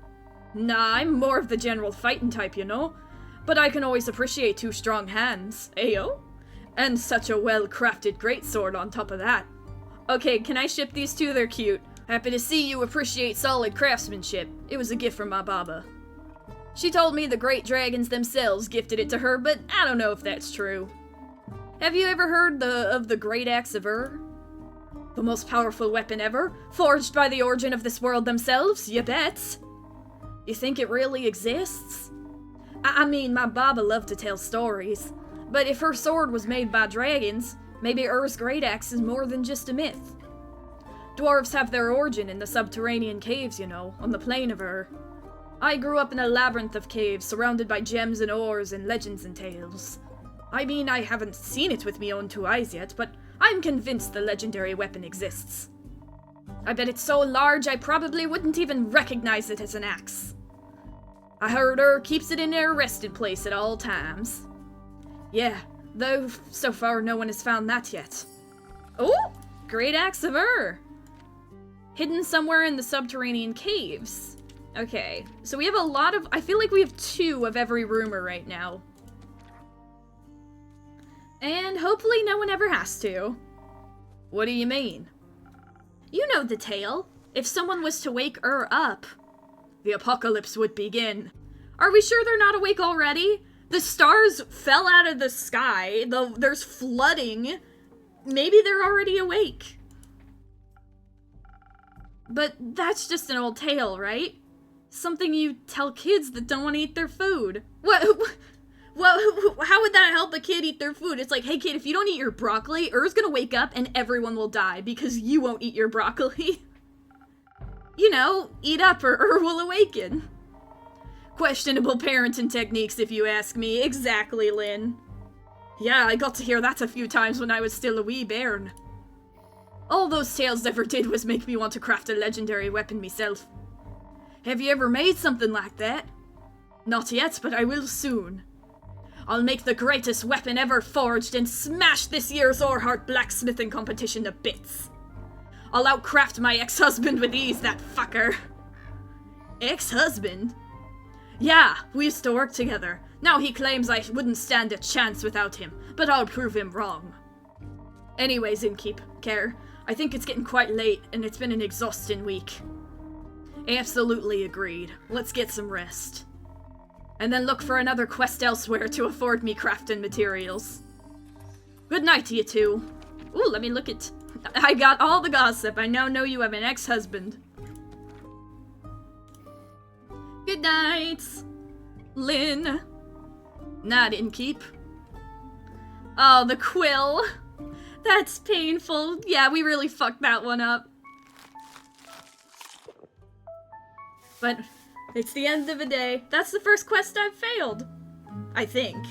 Nah, I'm more of the general fighting type, you know? But I can always appreciate two strong hands, ayo? And such a well-crafted greatsword on top of that. Okay, can I ship these two? They're cute. Happy to see you appreciate solid craftsmanship. It was a gift from my baba. She told me the great dragons themselves gifted it to her, but I don't know if that's true. Have you ever heard of the Great Axe of Ur? The most powerful weapon ever, forged by the origin of this world themselves, you bet. You think it really exists? I mean, my baba loved to tell stories, but if her sword was made by dragons, maybe Ur's great axe is more than just a myth. Dwarves have their origin in the subterranean caves, you know, on the plain of Ur. I grew up in a labyrinth of caves surrounded by gems and ores and legends and tales. I mean, I haven't seen it with me own two eyes yet, but I'm convinced the legendary weapon exists. I bet it's so large I probably wouldn't even recognize it as an axe. I heard Ur keeps it in a rested place at all times. Yeah, though so far no one has found that yet. Oh, Great Axe of Ur! Hidden somewhere in the subterranean caves. Okay, so we have a lot of, I feel like we have 2 of every rumor right now. And hopefully no one ever has to. What do you mean? You know the tale. If someone was to wake Ur up, the apocalypse would begin. Are we sure they're not awake already? The stars fell out of the sky. There's flooding. Maybe they're already awake. But that's just an old tale, right? Something you tell kids that don't want to eat their food. What? How would that help a kid eat their food? It's like, hey kid, if you don't eat your broccoli, Ur's gonna wake up and everyone will die because you won't eat your broccoli. You know, eat up or Ur will awaken. Questionable parenting techniques, if you ask me. Exactly, Lynn. Yeah, I got to hear that a few times when I was still a wee bairn. All those tales ever did was make me want to craft a legendary weapon myself. Have you ever made something like that? Not yet, but I will soon. I'll make the greatest weapon ever forged and smash this year's Orhart blacksmithing competition to bits. I'll outcraft my ex-husband with ease, that fucker. Ex-husband? Yeah, we used to work together. Now he claims I wouldn't stand a chance without him, but I'll prove him wrong. Anyways, Innkeeper, I think it's getting quite late, and it's been an exhausting week. Absolutely agreed. Let's get some rest. And then look for another quest elsewhere to afford me crafting materials. Good night to you two. Ooh, let me look at... I got all the gossip. I now know you have an ex-husband. Good night, Lynn. Not Innkeep. Oh, the quill. That's painful. Yeah, we really fucked that one up. But it's the end of the day. That's the first quest I've failed. I think.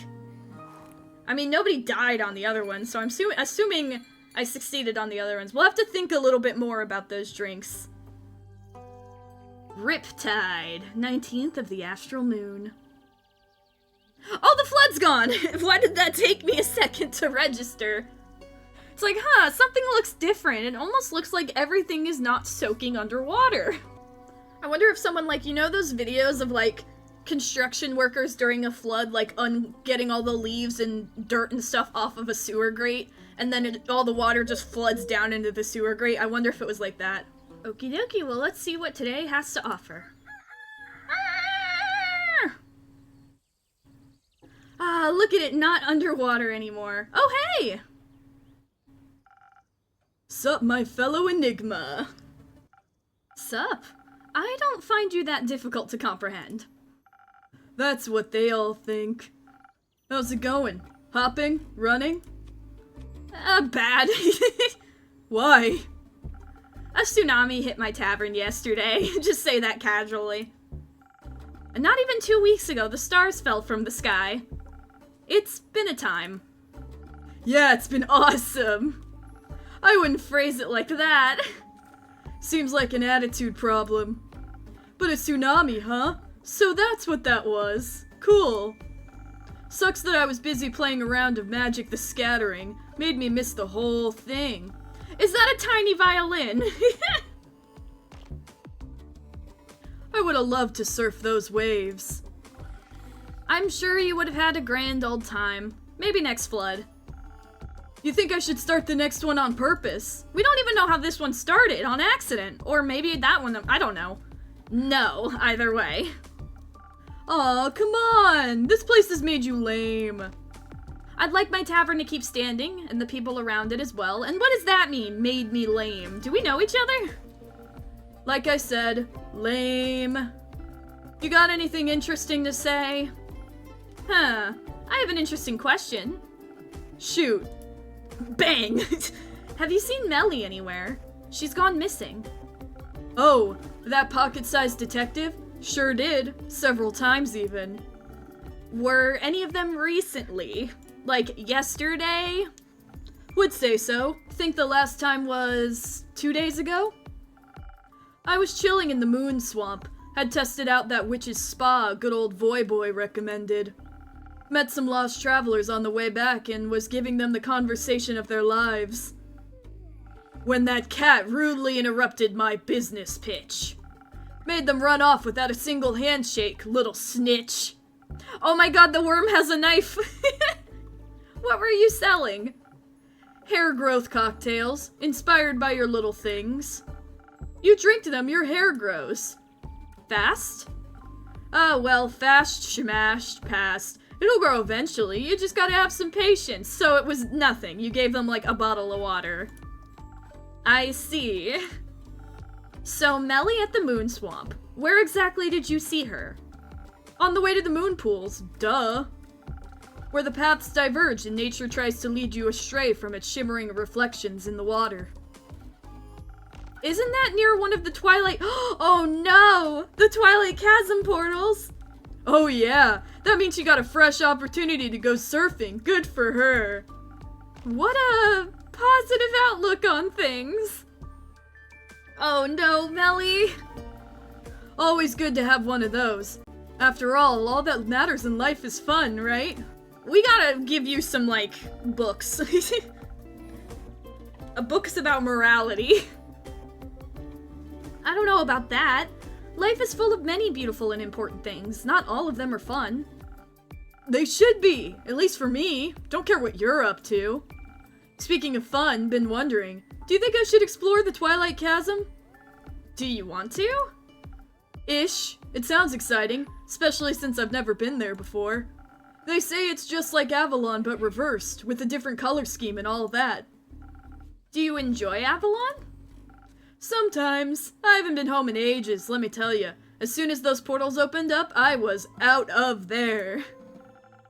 I mean, nobody died on the other one, so I'm assuming I succeeded on the other ones. We'll have to think a little bit more about those drinks. Riptide, 19th of the astral moon. Oh, the flood's gone! Why did that take me a second to register? It's like, something looks different. It almost looks like everything is not soaking underwater. I wonder if someone, like, you know those videos of, like, construction workers during a flood, like, getting all the leaves and dirt and stuff off of a sewer grate, and then all the water just floods down into the sewer grate? I wonder if it was like that. Okie dokie, well, let's see what today has to offer. Look at it, not underwater anymore. Oh, hey! Sup, my fellow enigma. Sup? I don't find you that difficult to comprehend. That's what they all think. How's it going? Hopping? Running? Bad. Why? A tsunami hit my tavern yesterday. Just say that casually. And not even 2 weeks ago, the stars fell from the sky. It's been a time. Yeah, it's been awesome. I wouldn't phrase it like that. Seems like an attitude problem. But a tsunami, huh? So that's what that was. Cool. Sucks that I was busy playing a round of Magic the Scattering. Made me miss the whole thing. Is that a tiny violin? I would have loved to surf those waves. I'm sure you would have had a grand old time. Maybe next flood. You think I should start the next one on purpose? We don't even know how this one started, on accident. Or maybe that one, I don't know. No, either way. Aw, come on! This place has made you lame. I'd like my tavern to keep standing, and the people around it as well. And what does that mean, made me lame? Do we know each other? Like I said, lame. You got anything interesting to say? Huh, I have an interesting question. Shoot. Bang! Have you seen Melly anywhere? She's gone missing. Oh, that pocket-sized detective? Sure did. Several times, even. Were any of them recently? Like, yesterday? Would say so. Think the last time was 2 days ago? I was chilling in the moon swamp. Had tested out that witch's spa good old Voyboy recommended. Met some lost travelers on the way back and was giving them the conversation of their lives. When that cat rudely interrupted my business pitch. Made them run off without a single handshake, little snitch. Oh my god, the worm has a knife! What were you selling? Hair growth cocktails, inspired by your little things. You drink them, your hair grows. Fast? Ah, well, fast, smashed, passed. It'll grow eventually, you just gotta have some patience. So it was nothing, you gave them like a bottle of water. I see. So Melly at the moon swamp. Where exactly did you see her? On the way to the moon pools, duh. Where the paths diverge and nature tries to lead you astray from its shimmering reflections in the water. Isn't that near one of the Twilight— oh no! The Twilight Chasm portals! Oh yeah, that means she got a fresh opportunity to go surfing. Good for her. What a positive outlook on things. Oh no, Melly. Always good to have one of those. After all that matters in life is fun, right? We gotta give you some, books. Books about morality. I don't know about that. Life is full of many beautiful and important things. Not all of them are fun. They should be, at least for me. Don't care what you're up to. Speaking of fun, been wondering, do you think I should explore the Twilight Chasm? Do you want to? Ish. It sounds exciting, especially since I've never been there before. They say it's just like Avalon but reversed, with a different color scheme and all that. Do you enjoy Avalon? Sometimes. I haven't been home in ages, let me tell you. As soon as those portals opened up, I was out of there.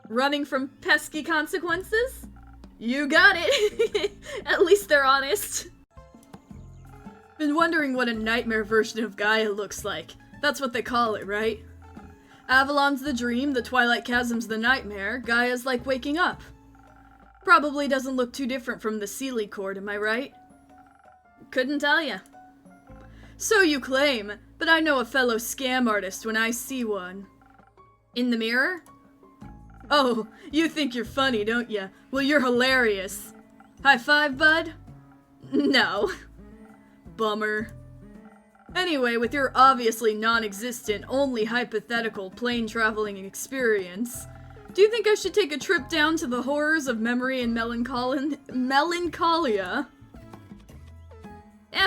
Running from pesky consequences? You got it! At least they're honest. Been wondering what a nightmare version of Gaia looks like. That's what they call it, right? Avalon's the dream, the Twilight Chasm's the nightmare, Gaia's like waking up. Probably doesn't look too different from the Sealy cord, am I right? Couldn't tell ya. So you claim, but I know a fellow scam artist when I see one. In the mirror? Oh, you think you're funny, don't ya? Well, you're hilarious. High five, bud? No. Bummer. Anyway, with your obviously non-existent, only hypothetical plane-traveling experience, do you think I should take a trip down to the horrors of memory and melancholia?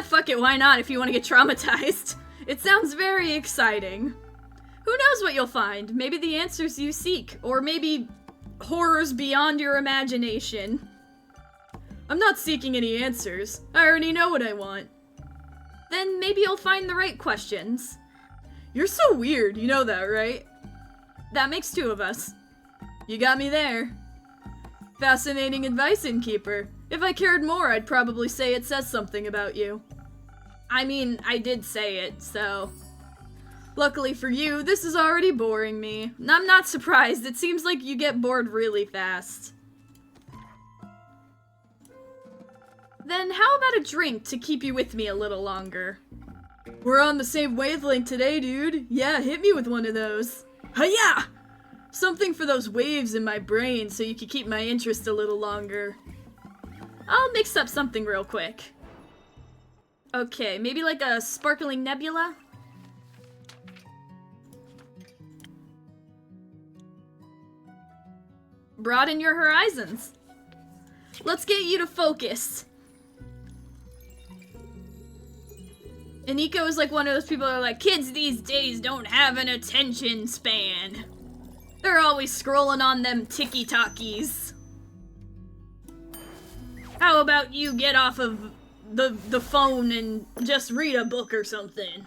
Fuck it, why not if you want to get traumatized? It sounds very exciting. Who knows what you'll find? Maybe the answers you seek, or maybe horrors beyond your imagination. I'm not seeking any answers. I already know what I want. Then maybe you'll find the right questions. You're so weird, you know that, right? That makes two of us. You got me there. Fascinating advice, Innkeeper. If I cared more, I'd probably say it says something about you. I mean, I did say it, so... Luckily for you, this is already boring me. I'm not surprised, it seems like you get bored really fast. Then how about a drink to keep you with me a little longer? We're on the same wavelength today, dude. Yeah, hit me with one of those. Hi-ya! Something for those waves in my brain so you can keep my interest a little longer. I'll mix up something real quick. Okay, maybe like a sparkling nebula? Broaden your horizons. Let's get you to focus. And Nico is like one of those people that are like, kids these days don't have an attention span. They're always scrolling on them tiki-talkies. How about you get off of the phone and just read a book or something?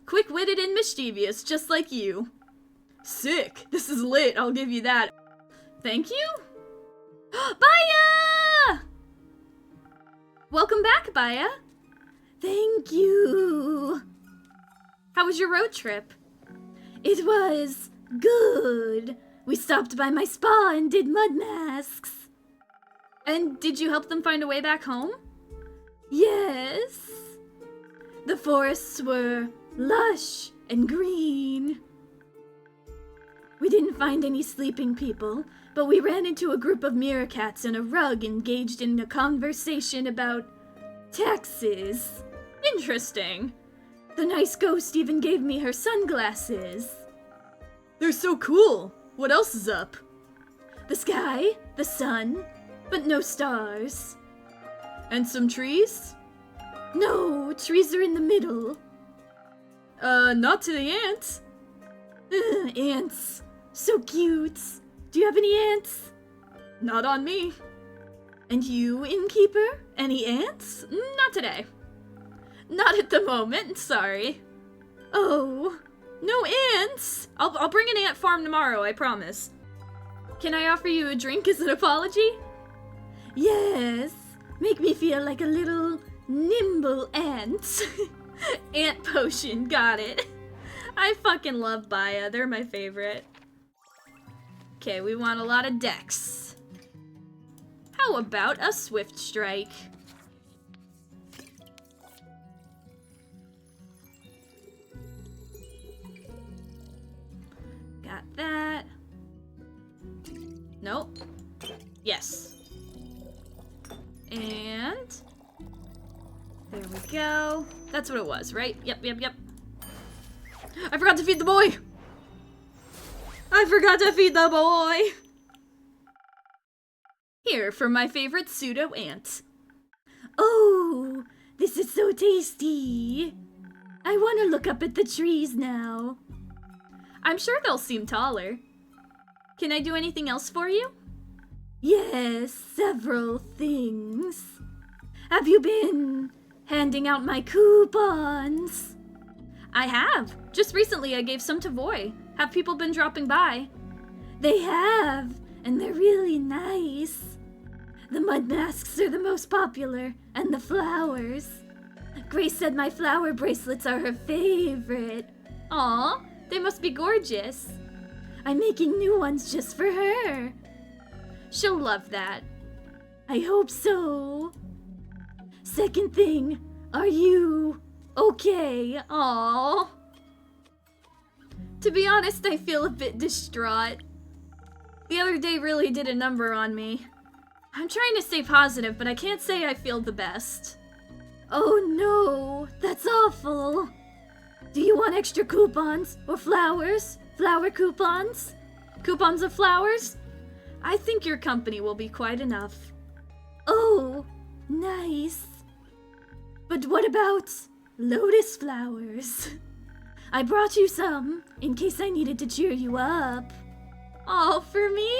Quick-witted and mischievous, just like you. Sick. This is lit, I'll give you that. Thank you? Baya! Welcome back, Baya. Thank you. How was your road trip? It was good. We stopped by my spa and did mud masks. And did you help them find a way back home? Yes. The forests were lush and green. We didn't find any sleeping people, but we ran into a group of meerkats and a rug engaged in a conversation about taxes. Interesting. The nice ghost even gave me her sunglasses. They're so cool. What else is up? The sky, the sun, but no stars. And some trees? No, trees are in the middle. Not to the ants. Ants. So cute. Do you have any ants? Not on me. And you, Innkeeper? Any ants? Not today. Not at the moment, sorry. Oh, no ants? I'll bring an ant farm tomorrow, I promise. Can I offer you a drink as an apology? Yes, make me feel like a little nimble ant. Ant potion, got it. I fucking love Baya. They're my favorite. Okay, we want a lot of decks. How about a Swift Strike? Got that. Nope. Yes. And there we go. That's what it was, right? Yep. I forgot to feed the boy! I forgot to feed the boy! Here for my favorite pseudo-ant. Oh, this is so tasty. I want to look up at the trees now. I'm sure they'll seem taller. Can I do anything else for you? Yes, several things. Have you been handing out my coupons? I have. Just recently I gave some to Voy. Have people been dropping by? They have, and they're really nice. The mud masks are the most popular, and the flowers. Grace said my flower bracelets are her favorite. Aw, they must be gorgeous. I'm making new ones just for her. She'll love that. I hope so. Second thing, are you okay? Aw. To be honest, I feel a bit distraught. The other day really did a number on me. I'm trying to stay positive, but I can't say I feel the best. Oh no, that's awful. Do you want extra coupons or flowers? Flower coupons? Coupons of flowers? I think your company will be quite enough. Oh, nice. But what about lotus flowers? I brought you some in case I needed to cheer you up. All for me?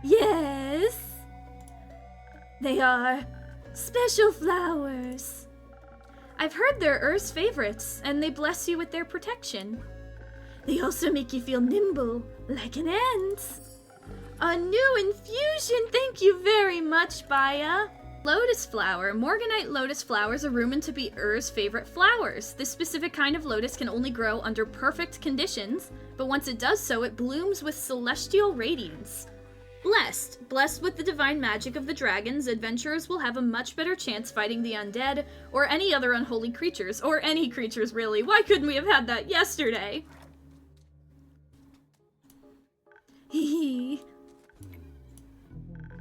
Yes. They are special flowers. I've heard they're Earth's favorites, and they bless you with their protection. They also make you feel nimble, like an ant. A new infusion! Thank you very much, Baya! Lotus flower. Morganite lotus flowers are rumored to be Ur's favorite flowers. This specific kind of lotus can only grow under perfect conditions, but once it does so, it blooms with celestial radiance. Blessed with the divine magic of the dragons, adventurers will have a much better chance fighting the undead, or any other unholy creatures, or any creatures really. Why couldn't we have had that yesterday? Hee.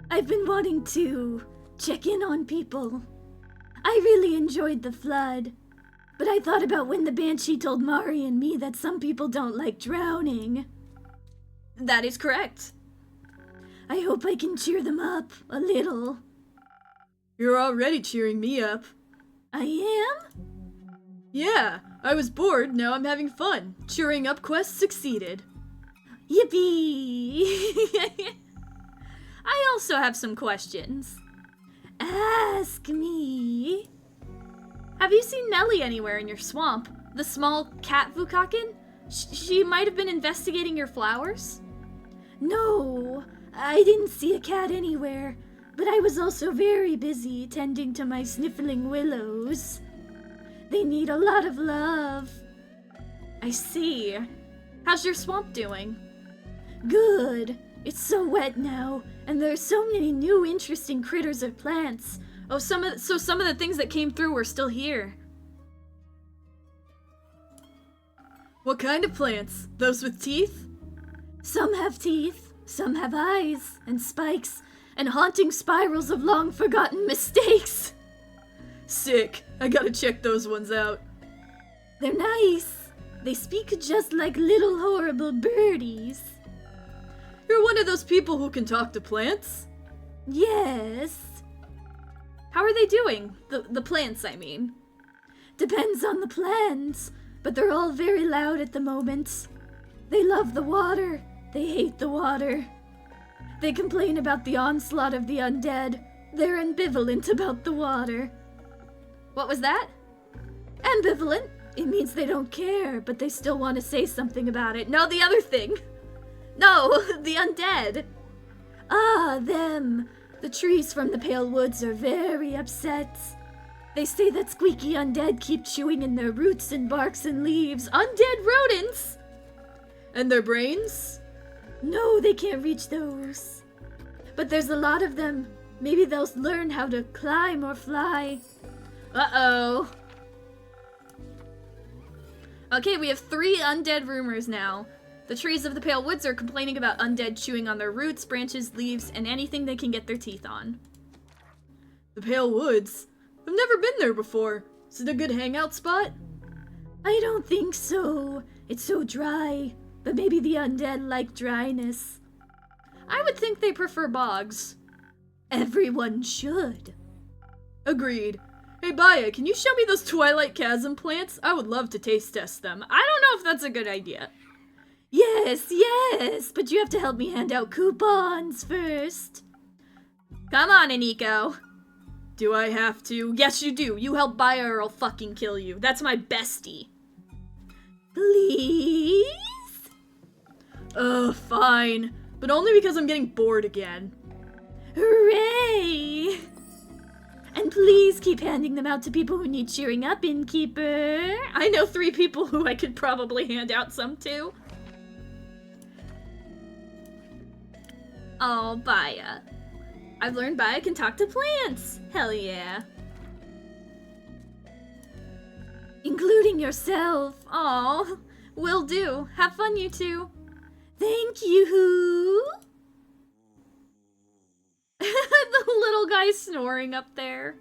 I've been wanting to check in on people. I really enjoyed the flood, but I thought about when the Banshee told Mari and me that some people don't like drowning. That is correct. I hope I can cheer them up a little. You're already cheering me up. I am? Yeah, I was bored, now I'm having fun. Cheering up quest succeeded. Yippee! I also have some questions. Ask me. Have you seen Nellie anywhere in your swamp? The small cat Vukakin? She might have been investigating your flowers? No, I didn't see a cat anywhere, but I was also very busy tending to my sniffling willows. They need a lot of love. I see. How's your swamp doing? Good. It's so wet now, and there are so many new interesting critters or plants. Oh, some of the things that came through are still here. What kind of plants? Those with teeth? Some have teeth, some have eyes, and spikes, and haunting spirals of long-forgotten mistakes. Sick. I gotta check those ones out. They're nice. They speak just like little horrible birdies. You're one of those people who can talk to plants? Yes. How are they doing? The plants, I mean. Depends on the plants, but they're all very loud at the moment. They love the water. They hate the water. They complain about the onslaught of the undead. They're ambivalent about the water. What was that? Ambivalent. It means they don't care, but they still want to say something about it. No, the other thing. No, the undead. Ah, them. The trees from the Pale Woods are very upset. They say that squeaky undead keep chewing in their roots and barks and leaves. Undead rodents! And their brains? No, they can't reach those. But there's a lot of them. Maybe they'll learn how to climb or fly. Uh-oh. Okay, we have 3 undead rumors now. The trees of the Pale Woods are complaining about undead chewing on their roots, branches, leaves, and anything they can get their teeth on. The Pale Woods? I've never been there before. Is it a good hangout spot? I don't think so. It's so dry. But maybe the undead like dryness. I would think they prefer bogs. Everyone should. Agreed. Hey, Baya, can you show me those Twilight Chasm plants? I would love to taste test them. I don't know if that's a good idea. Yes, but you have to help me hand out coupons first. Come on, Aniko. Do I have to? Yes, you do. You help Baya or I'll fucking kill you. That's my bestie. Please? Fine. But only because I'm getting bored again. Hooray! And please keep handing them out to people who need cheering up, Innkeeper. I know 3 people who I could probably hand out some to. Oh, Baya. I've learned Baya can talk to plants. Hell yeah. Including yourself. Aw, will do. Have fun, you two. Thank you. The little guy snoring up there.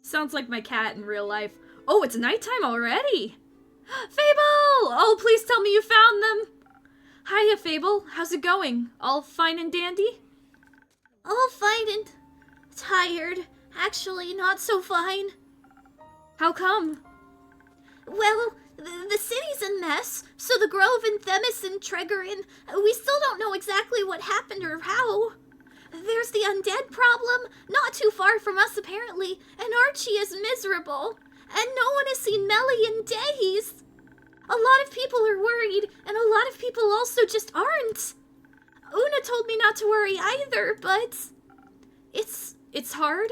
Sounds like my cat in real life. Oh, it's nighttime already. Fable! Oh, please tell me you found them. Hiya, Fable. How's it going? All fine and dandy? All fine and tired. Actually, not so fine. How come? Well, the city's a mess, so the Grove and Themis and Tregorin, we still don't know exactly what happened or how. There's the undead problem, not too far from us apparently, and Archie is miserable. And no one has seen Melly in days. A lot of people are worried, and a lot of people also just aren't. Una told me not to worry either, but It's hard?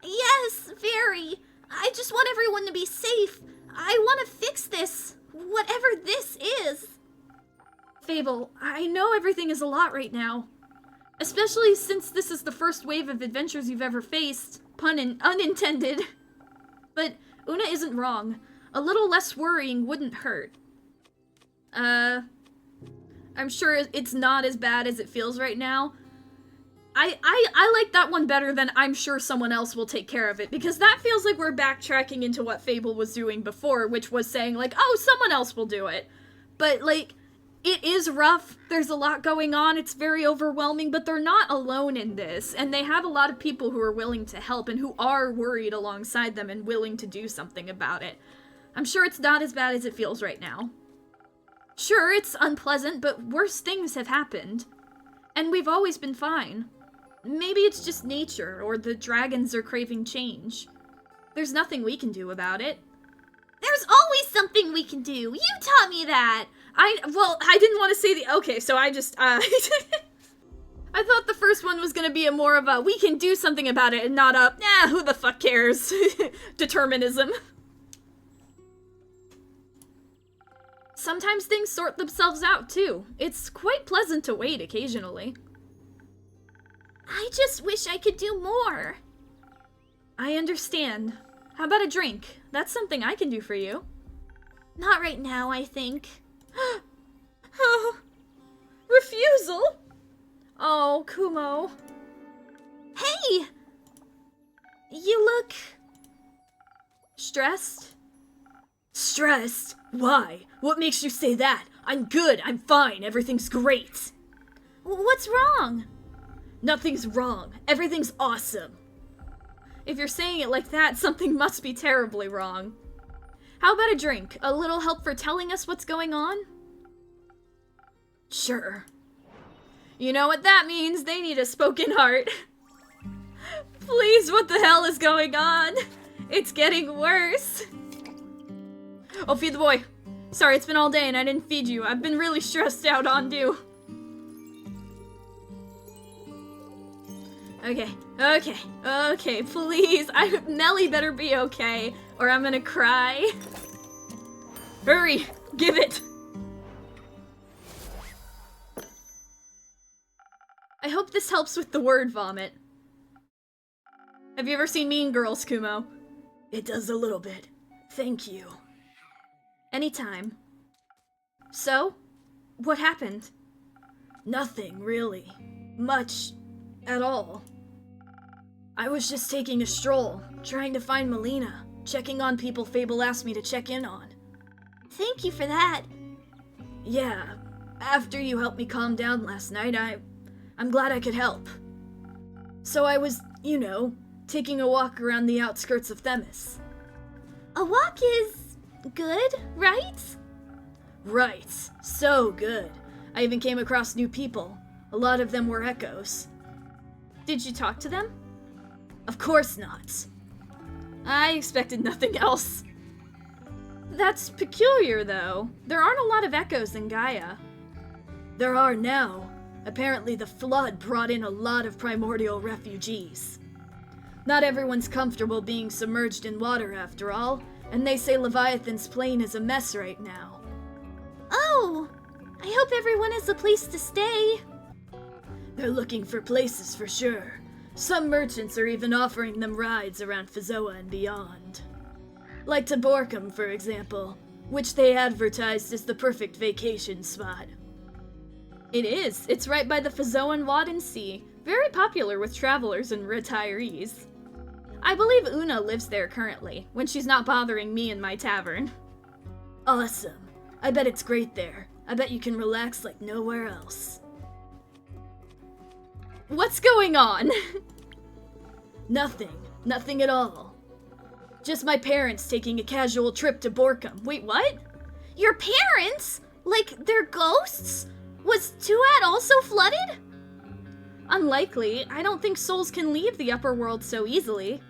Yes, very. I just want everyone to be safe. I want to fix this, whatever this is. Fable, I know everything is a lot right now. Especially since this is the first wave of adventures you've ever faced. Unintended. But Una isn't wrong. A little less worrying wouldn't hurt. I'm sure it's not as bad as it feels right now. I like that one better than I'm sure someone else will take care of it, because that feels like we're backtracking into what Fable was doing before, which was saying, like, oh, someone else will do it. But, like, it is rough, there's a lot going on, it's very overwhelming, but they're not alone in this, and they have a lot of people who are willing to help and who are worried alongside them and willing to do something about it. I'm sure it's not as bad as it feels right now. Sure, it's unpleasant, but worse things have happened. And we've always been fine. Maybe it's just nature, or the dragons are craving change. There's nothing we can do about it. There's always something we can do. You taught me that. I didn't want to say okay, so I just, I thought the first one was gonna be a more of a, we can do something about it, and not a, who the fuck cares, determinism. Sometimes things sort themselves out, too. It's quite pleasant to wait occasionally. I just wish I could do more. I understand. How about a drink? That's something I can do for you. Not right now, I think. Oh, refusal? Oh, Kumo. Hey! You look... stressed? Stressed? Why? What makes you say that? I'm good, I'm fine, everything's great. What's wrong? Nothing's wrong. Everything's awesome. If you're saying it like that, something must be terribly wrong. How about a drink? A little help for telling us what's going on? Sure. You know what that means. They need a spoken heart. Please, what the hell is going on? It's getting worse. Oh, feed the boy. Sorry, it's been all day and I didn't feed you. I've been really stressed out on due. Okay, Okay, please. Melly better be okay, or I'm gonna cry. Hurry, give it! I hope this helps with the word vomit. Have you ever seen Mean Girls, Kumo? It does a little bit. Thank you. Anytime. So, what happened? Nothing, really. Much at all. I was just taking a stroll, trying to find Melina, checking on people Fable asked me to check in on. Thank you for that. Yeah, after you helped me calm down last night, I'm glad I could help. So I was, taking a walk around the outskirts of Themis. A walk is good, right? Right, so good. I even came across new people. A lot of them were echoes. Did you talk to them? Of course not. I expected nothing else. That's peculiar, though. There aren't a lot of echoes in Gaia. There are now. Apparently the flood brought in a lot of primordial refugees. Not everyone's comfortable being submerged in water after all, and they say Leviathan's plane is a mess right now. Oh, I hope everyone has a place to stay. They're looking for places for sure. Some merchants are even offering them rides around Fizoa and beyond. Like to Borkum, for example, which they advertised as the perfect vacation spot. It is. It's right by the Fizoan Wadden Sea. Very popular with travelers and retirees. I believe Una lives there currently, when she's not bothering me in my tavern. Awesome. I bet it's great there. I bet you can relax like nowhere else. What's going on? Nothing. Nothing at all. Just my parents taking a casual trip to Borkum. Wait, what? Your parents? Like, they're ghosts? Was Tuat also flooded? Unlikely. I don't think souls can leave the upper world so easily.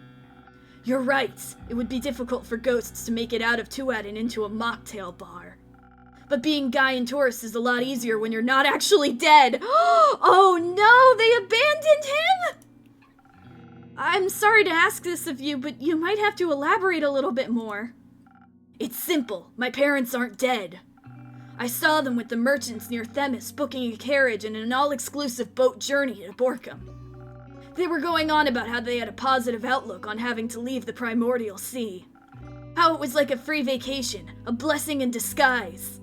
You're right. It would be difficult for ghosts to make it out of Tuat and into a mocktail bar. But being Guy and Taurus is a lot easier when you're not actually dead. Oh no, they abandoned him? I'm sorry to ask this of you, but you might have to elaborate a little bit more. It's simple. My parents aren't dead. I saw them with the merchants near Themis booking a carriage and an all-exclusive boat journey to Borkum. They were going on about how they had a positive outlook on having to leave the primordial sea. How it was like a free vacation, a blessing in disguise.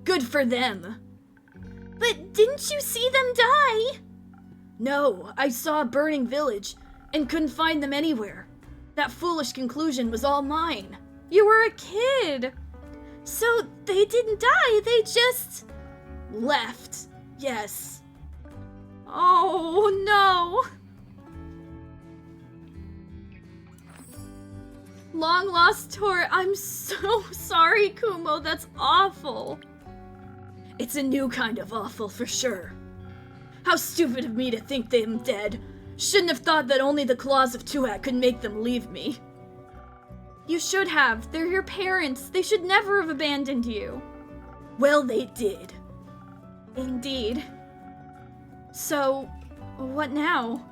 Good for them. But didn't you see them die? No, I saw a burning village and couldn't find them anywhere. That foolish conclusion was all mine. You were a kid. So they didn't die, they just... left. Yes. Oh no. Long lost Tor, I'm so sorry, Kumo, that's awful. It's a new kind of awful, for sure. How stupid of me to think them dead. Shouldn't have thought that only the claws of Tuat could make them leave me. You should have. They're your parents. They should never have abandoned you. Well, they did. Indeed. So, what now?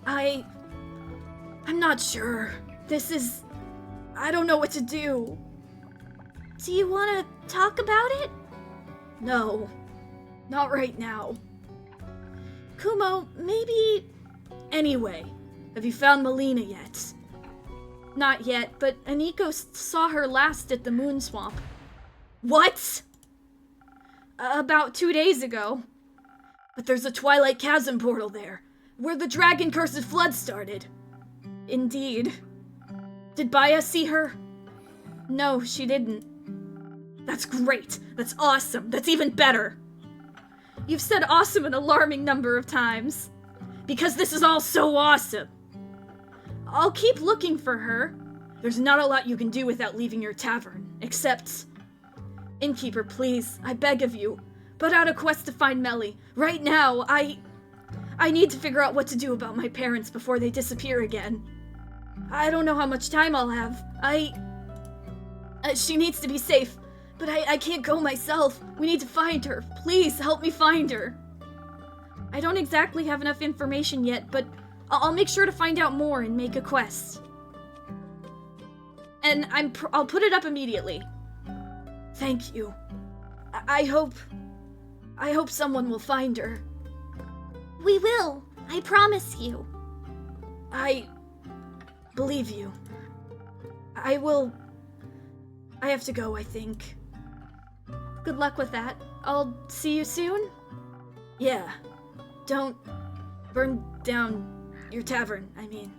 I'm not sure. I don't know what to do. Do you want to talk about it? No. Not right now. Kumo, maybe... Anyway, have you found Melina yet? Not yet, but Aniko saw her last at the Moon Swamp. What? About 2 days ago. But there's a Twilight Chasm portal there, where the Dragon Cursed Flood started. Indeed. Did Baya see her? No, she didn't. That's great. That's awesome. That's even better. You've said awesome an alarming number of times. Because this is all so awesome. I'll keep looking for her. There's not a lot you can do without leaving your tavern, except... Innkeeper, please, I beg of you, put out a quest to find Melly. Right now, I need to figure out what to do about my parents before they disappear again. I don't know how much time I'll have. She needs to be safe, but I can't go myself. We need to find her. Please, help me find her. I don't exactly have enough information yet, but I'll make sure to find out more and make a quest. And I'll put it up immediately. Thank you. I hope someone will find her. We will. I promise you. I believe you. I have to go, I think. Good luck with that. I'll see you soon? Yeah. Don't burn down your tavern, I mean.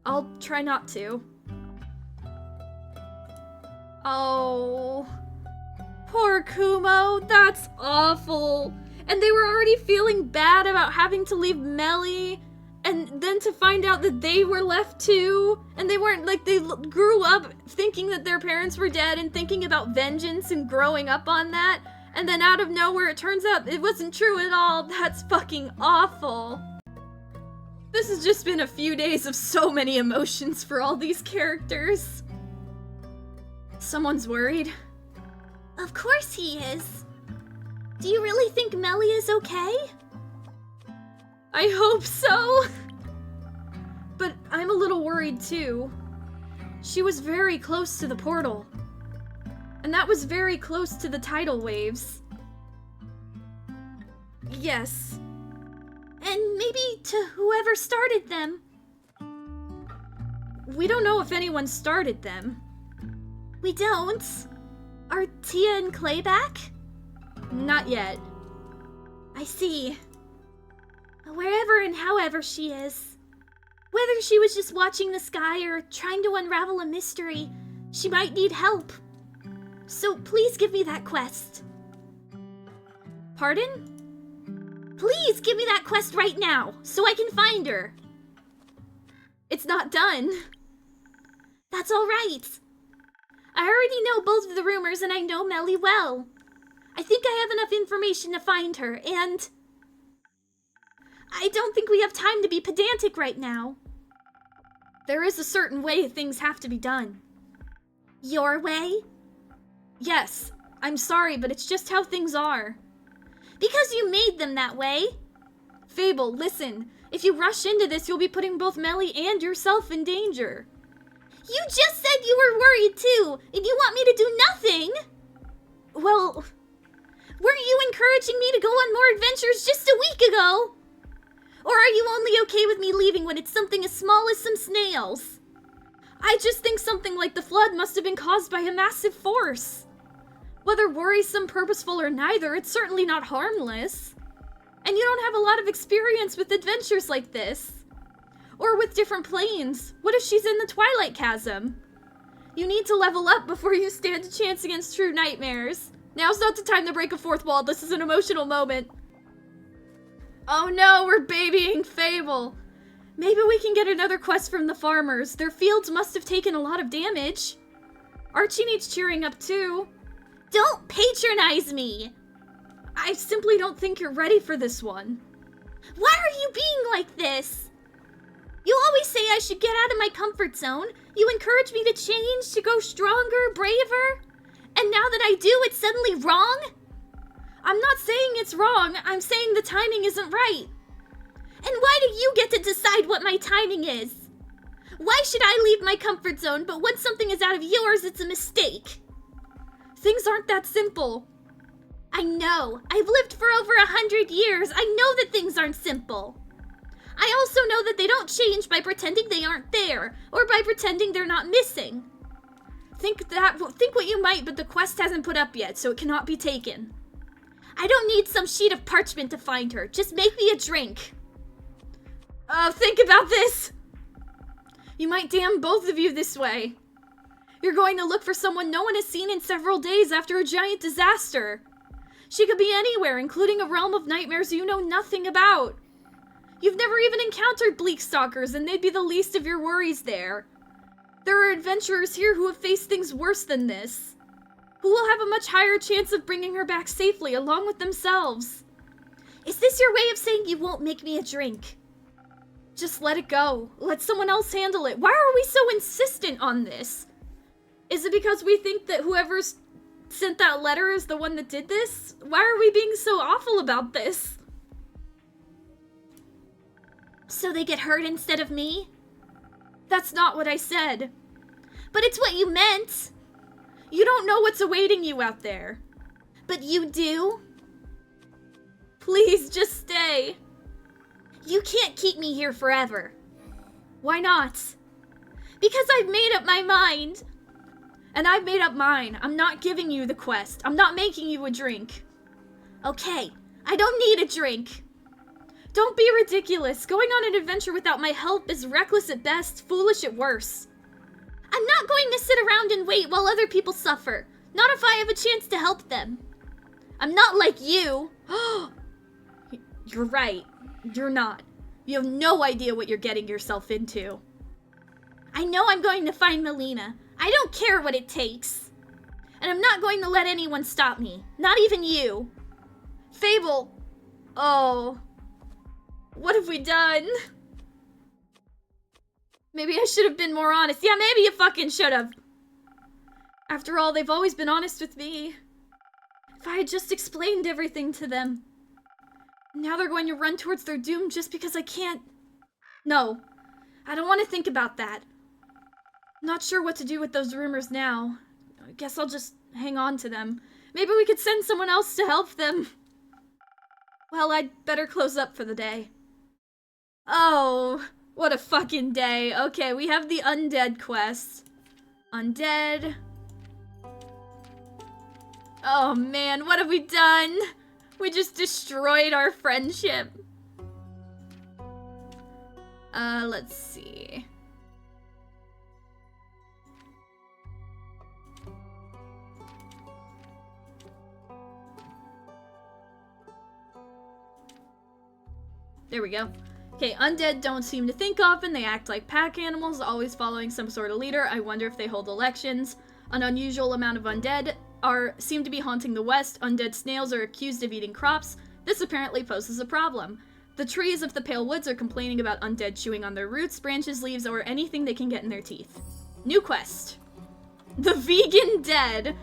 I'll try not to. Oh, poor Kumo, that's awful. And they were already feeling bad about having to leave Melly, and then to find out that they were left too, and they weren't, like, they grew up thinking that their parents were dead and thinking about vengeance and growing up on that, and then out of nowhere it turns out it wasn't true at all. That's fucking awful. This has just been a few days of so many emotions for all these characters. Someone's worried. Of course he is. Do you really think Melly is okay? I hope so. But I'm a little worried too. She was very close to the portal. And that was very close to the tidal waves. Yes. And maybe to whoever started them. We don't know if anyone started them. We don't? Are Tia and Clay back? Not yet. I see. Wherever and however she is, whether she was just watching the sky or trying to unravel a mystery, she might need help. So please give me that quest. Pardon? Please give me that quest right now, so I can find her. It's not done. That's all right. I already know both of the rumors and I know Melly well. I think I have enough information to find her, and I don't think we have time to be pedantic right now. There is a certain way things have to be done. Your way? Yes. I'm sorry, but it's just how things are. Because you made them that way. Fable, listen. If you rush into this, you'll be putting both Melly and yourself in danger. You just said you were worried too, and you want me to do nothing? Well, weren't you encouraging me to go on more adventures just a week ago? Or are you only okay with me leaving when it's something as small as some snails? I just think something like the flood must have been caused by a massive force. Whether worrisome, purposeful, or neither, it's certainly not harmless. And you don't have a lot of experience with adventures like this. Or with different planes. What if she's in the Twilight Chasm? You need to level up before you stand a chance against true nightmares. Now's not the time to break a fourth wall. This is an emotional moment. Oh no, we're babying Fable. Maybe we can get another quest from the farmers. Their fields must have taken a lot of damage. Archie needs cheering up too. Don't patronize me! I simply don't think you're ready for this one. Why are you being like this? You always say I should get out of my comfort zone. You encourage me to change, to go stronger, braver. And now that I do, it's suddenly wrong? I'm not saying it's wrong. I'm saying the timing isn't right. And why do you get to decide what my timing is? Why should I leave my comfort zone, but once something is out of yours, it's a mistake? Things aren't that simple. I know. I've lived for over 100 years. I know that things aren't simple. I also know that they don't change by pretending they aren't there, or by pretending they're not missing. Think what you might, but the quest hasn't put up yet, so it cannot be taken. I don't need some sheet of parchment to find her. Just make me a drink. Think about this. You might damn both of you this way. You're going to look for someone no one has seen in several days after a giant disaster. She could be anywhere, including a realm of nightmares you know nothing about. You've never even encountered bleak stalkers, and they'd be the least of your worries there. There are adventurers here who have faced things worse than this, who will have a much higher chance of bringing her back safely along with themselves. Is this your way of saying you won't make me a drink? Just let it go. Let someone else handle it. Why are we so insistent on this? Is it because we think that whoever's sent that letter is the one that did this? Why are we being so awful about this? So they get hurt instead of me? That's not what I said. But it's what you meant. You don't know what's awaiting you out there. But you do? Please, just stay. You can't keep me here forever. Why not? Because I've made up my mind. And I've made up mine. I'm not giving you the quest. I'm not making you a drink. Okay, I don't need a drink. Don't be ridiculous. Going on an adventure without my help is reckless at best, foolish at worst. I'm not going to sit around and wait while other people suffer. Not if I have a chance to help them. I'm not like you. You're right. You're not. You have no idea what you're getting yourself into. I know I'm going to find Melina. I don't care what it takes. And I'm not going to let anyone stop me. Not even you. Fable! Oh. What have we done? Maybe I should have been more honest. Yeah, maybe you fucking should have. After all, they've always been honest with me. If I had just explained everything to them. Now they're going to run towards their doom just because I can't. No, I don't want to think about that. Not sure what to do with those rumors now. I guess I'll just hang on to them. Maybe we could send someone else to help them. Well, I'd better close up for the day. Oh, what a fucking day. Okay, we have the undead quest. Undead. Oh man, what have we done? We just destroyed our friendship. Let's see. There we go. Okay, undead don't seem to think often. They act like pack animals, always following some sort of leader. I wonder if they hold elections. An unusual amount of undead seem to be haunting the west. Undead snails are accused of eating crops. This apparently poses a problem. The trees of the Pale Woods are complaining about undead chewing on their roots, branches, leaves, or anything they can get in their teeth. New quest. The Vegan Dead.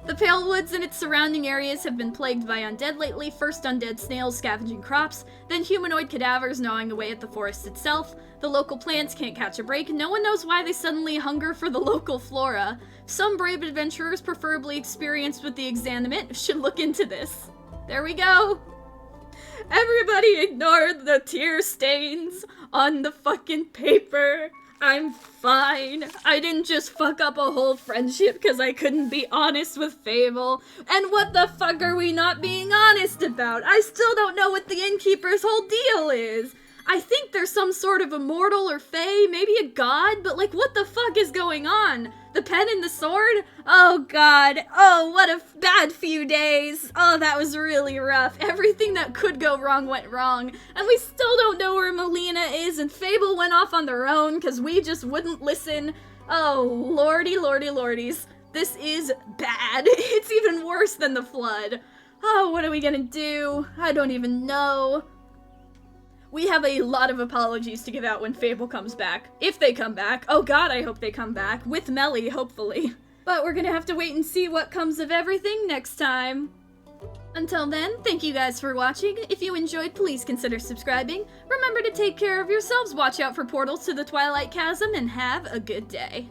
The Pale Woods and its surrounding areas have been plagued by undead lately. First undead snails scavenging crops, then humanoid cadavers gnawing away at the forest itself. The local plants can't catch a break. No one knows why they suddenly hunger for the local flora. Some brave adventurers, preferably experienced with the exanimate, should look into this. There we go. Everybody ignore the tear stains on the fucking paper. I'm fine. I didn't just fuck up a whole friendship because I couldn't be honest with Fable. And what the fuck are we not being honest about? I still don't know what the Innkeeper's whole deal is. I think there's some sort of immortal or fae, maybe a god, but like what the fuck is going on? The pen and the sword? Oh god. Oh, what a bad few days. Oh, that was really rough. Everything that could go wrong went wrong. And we still don't know where Melina is, and Fable went off on their own because we just wouldn't listen. Oh, lordy, lordy, lordies. This is bad. It's even worse than the flood. Oh, what are we gonna do? I don't even know. We have a lot of apologies to give out when Fable comes back. If they come back. Oh god, I hope they come back. With Melly, hopefully. But we're gonna have to wait and see what comes of everything next time. Until then, thank you guys for watching. If you enjoyed, please consider subscribing. Remember to take care of yourselves, watch out for portals to the Twilight Chasm, and have a good day.